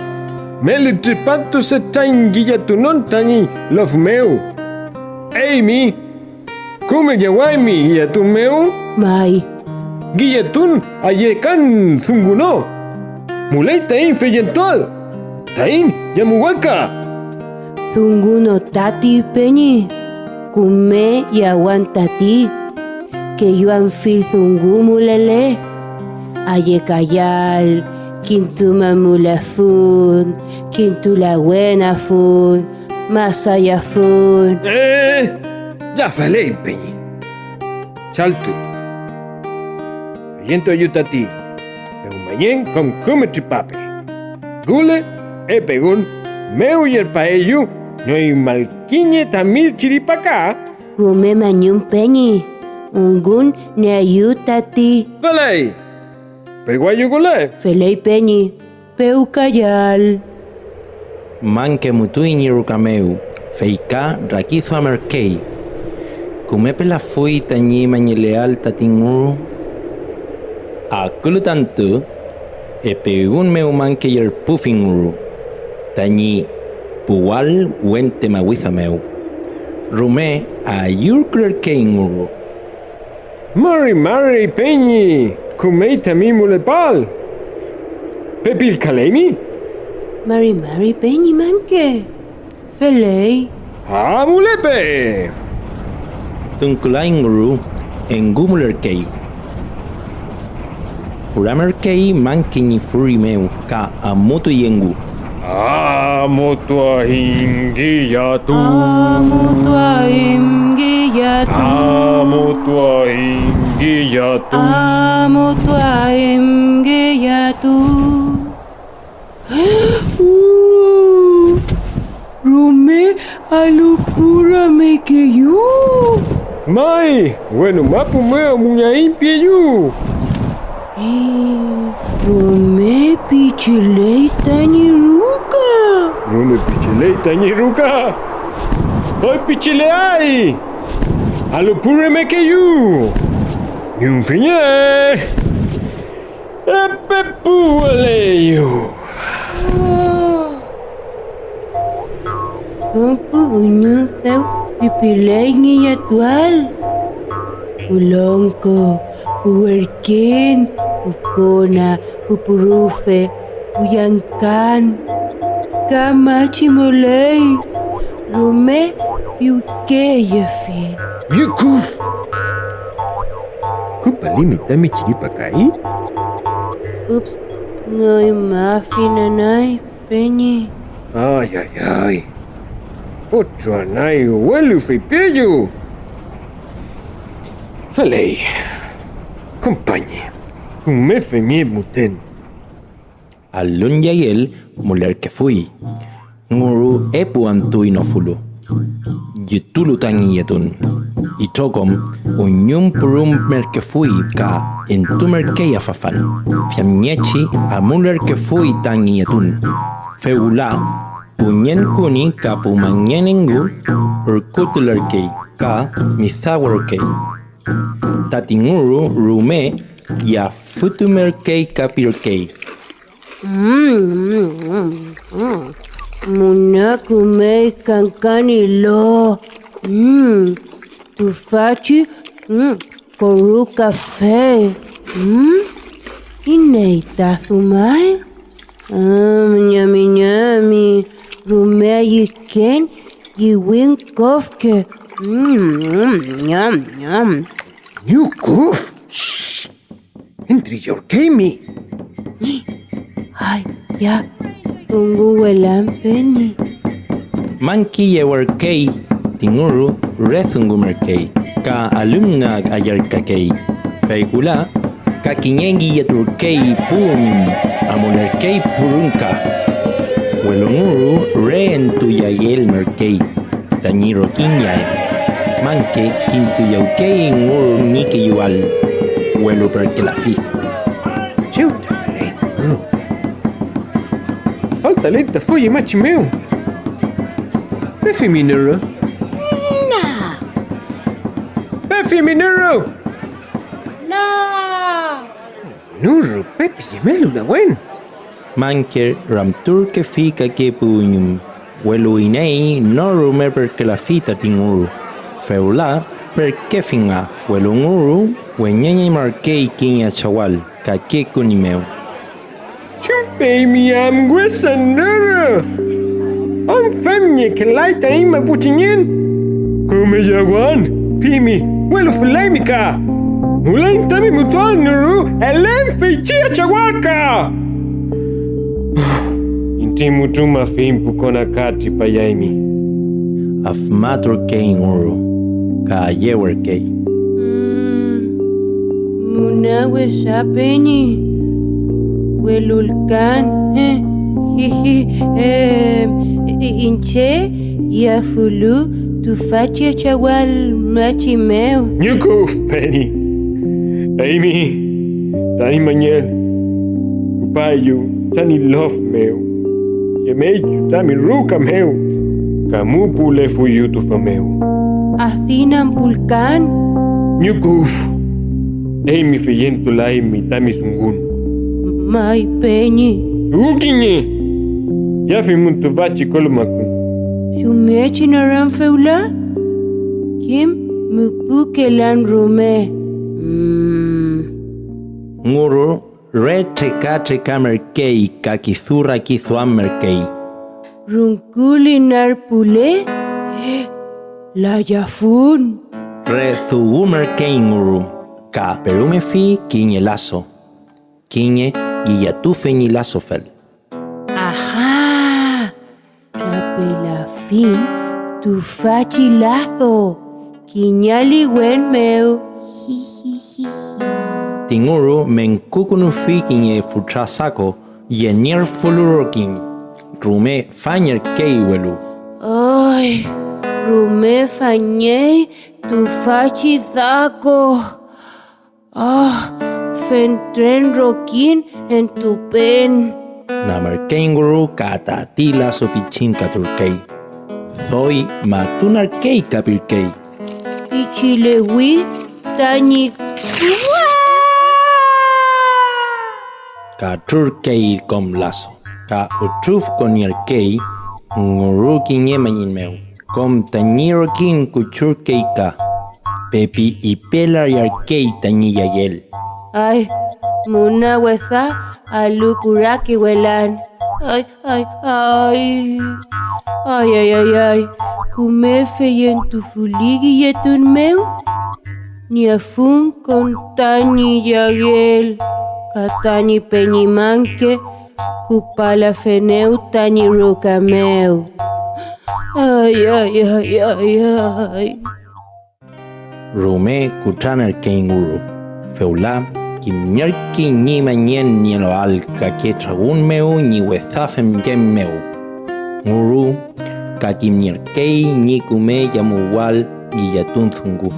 mele tripato se tangi yatunon tani love meu. Eimi, kume yawaimi yatun meu. Mai. Giyatun ayekan zunguno. Mulay tain feyentual. Tain yamuwaka. Zunguno tati peñi. Kume yawantati. Que yo anfil zungu mulele. Ayekayal. Kintuma mulafun. Kintula buena fun. Masaya fun. Ya falei peñi. Chaltu. Yento ayutati. Peumayen con come tripape. Gule pegun meu y el paellu no hay malquiñe tamil chiripacá. Rume mañun peñi. Ungun ne ayutati. Falei. Peguayo gule. Felei peñi. Peucayal. Manque mutuini rukameu. Feika rakizo amerkei. Kumepe la fui tañi mañeleal tatinguru. Akulutantu. Epegun meu manque yer pufinguru. Tañi puwal wente mawiza meu. Rume ayurkler keinguru. Mari peñi. Kumei tamimule pal. Pepil kalemi. Mari peñi manque. Felei. Mulepe. Tunkulainguru engumuler kei. Puramer kei manque ni furi meu ka amutu yengu. Amutu ahingiyatu. Amutu ahingiyatu. Amutu ahingiyatu. Amutu ahingiyatu. Rume alupura me que you. Mai, bueno mapu meo muñain pieyu. Rume pichilei taniruka. Rume pichilei taniruka. Hoy pichileai. Alupura me que you. Yun fiñe. Epepu aleyu. Campo unyo seu pipilei ni atual. Ulonko, uerken, ukona, upurufe, uyankan. Kamachi molei. Rume piuke yefin. Yukuf. Kupalimi tami chiripakai. Ups, ngoy mafinanay, peñi. Ay. Otro anay huelu fipillo. Falei. Compañe. Un me femie muten. Alun yagel muler que fui. Nguru epu antu inofulu. Yutulu tangi yatun. y tokom unyum purum merkefui ka entu merkei afafan. Fiamniechi amuler que fui tan yetun. Feula punyen kuni ka pumanyenengu urkutulerkei ka mithawerkei. Tatinguru rume ya futumerkei kapirkei. Munakumei kankani lo. Tufachi koru café. Ineitathumai. Nyami nyami. Rumea yiken yiwin kofke. Nyam nyam. You goof. Shh. Entri yorkemi. Ay, ya. Tungu welampeni. Manki yewerkei tinguru rethungumerkei ka alumna ayarkakei. Feikula ka kinyengi yeturkei punyum amonerkei purunka. Welunguru reentu yayel merkei tañiro kinyai. Manke kintu yaukei nguru niki yual. Welu perkelafi. Chuta. Falta lenta foi machi meu. Pefi minero. Na. Pefi minero. Na. Nurro, Pepi gemelo una buen. Manker ramtur que fica que puñum. Welu inei no rume perque la fita tinguru. Feula perque finga. Welu nguru wenyenye marquei kinya chawal. Ka que kunimeu. Chupei mi amguesa nero. Am femnie que laita ima putinyen. Come yaguan. Pimi. Welu fulaimika. Mulain tami mutual nuru. Elen feichia chawaka. Intimu tuma fimpu kona kati payaimi. Afmatur kei nguru. Ka yewer kei. Munawe sapeni. Welulkan. Inche yafulu tufachi chawal machimeo. Nyukuf Penny. Amy. Tani mañel. Kupayu. Tani love meu. Yemeyu tami ruka meu. Kamupu le fuyu tu fameu. Athinan pulkan. Nyukuf. Amy feyentu la Amy tami sungun. Mai penyi. Ukinye. Yafi muntu vachi kolumakun. Shumechi naran feula? Kim mupukelan rume. Nguru retreka merkei ka kithura kithuam merkei. Runkuli narpule? La yafun. Rethugu merkei nguru. Ka perume fi kinye lazo. Kinye giyatufe ni lazo fel. Ajá. Rapelafin tufachi lazo. Kinyali wen meu. Tinguru menkukunu fi kinye futrasako yenir fulurokin. Rume fanyer kei welu. Ay, rume fanyei tufachi zako. Fentren rokin en tu pen. Namerkenguru katatila sopichin katurkei. Soy matunarkei kapirkei. Ichilewi tani. Katurkei kom lazo. Ka utruf konierkei nguru kinye mañinmeu. Kom tañirokin kuchurkei ka. Pepi y pelar yarkei tañiyayel. Ay, muna weza alukuraki welan. Ay, ay, ay. Ay, ay, ay, ay. Kumefe yen tu fuligi yetun meu. Ni afun con tañi yagel. Katani peñimanke. Kupala feneu tañi rukameu. Ay, ay, ay, ay, ay. Rume kutraner kenguru. Feula kimnyarki ni mañen ni lo alka que tragun meu ni wezafem gem meu. Nguru ka kimnyarkei ni kume yamuwal guillatun zungu.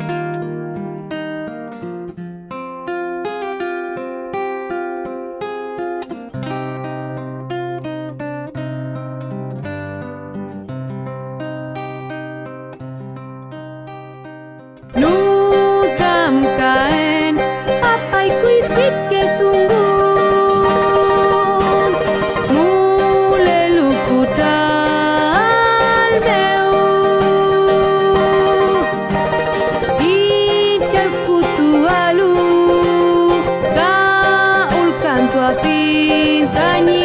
Nutram kaen papai kuifit ke tunggun mule lukutal meu ichal kutu alu kaul kantu afin tani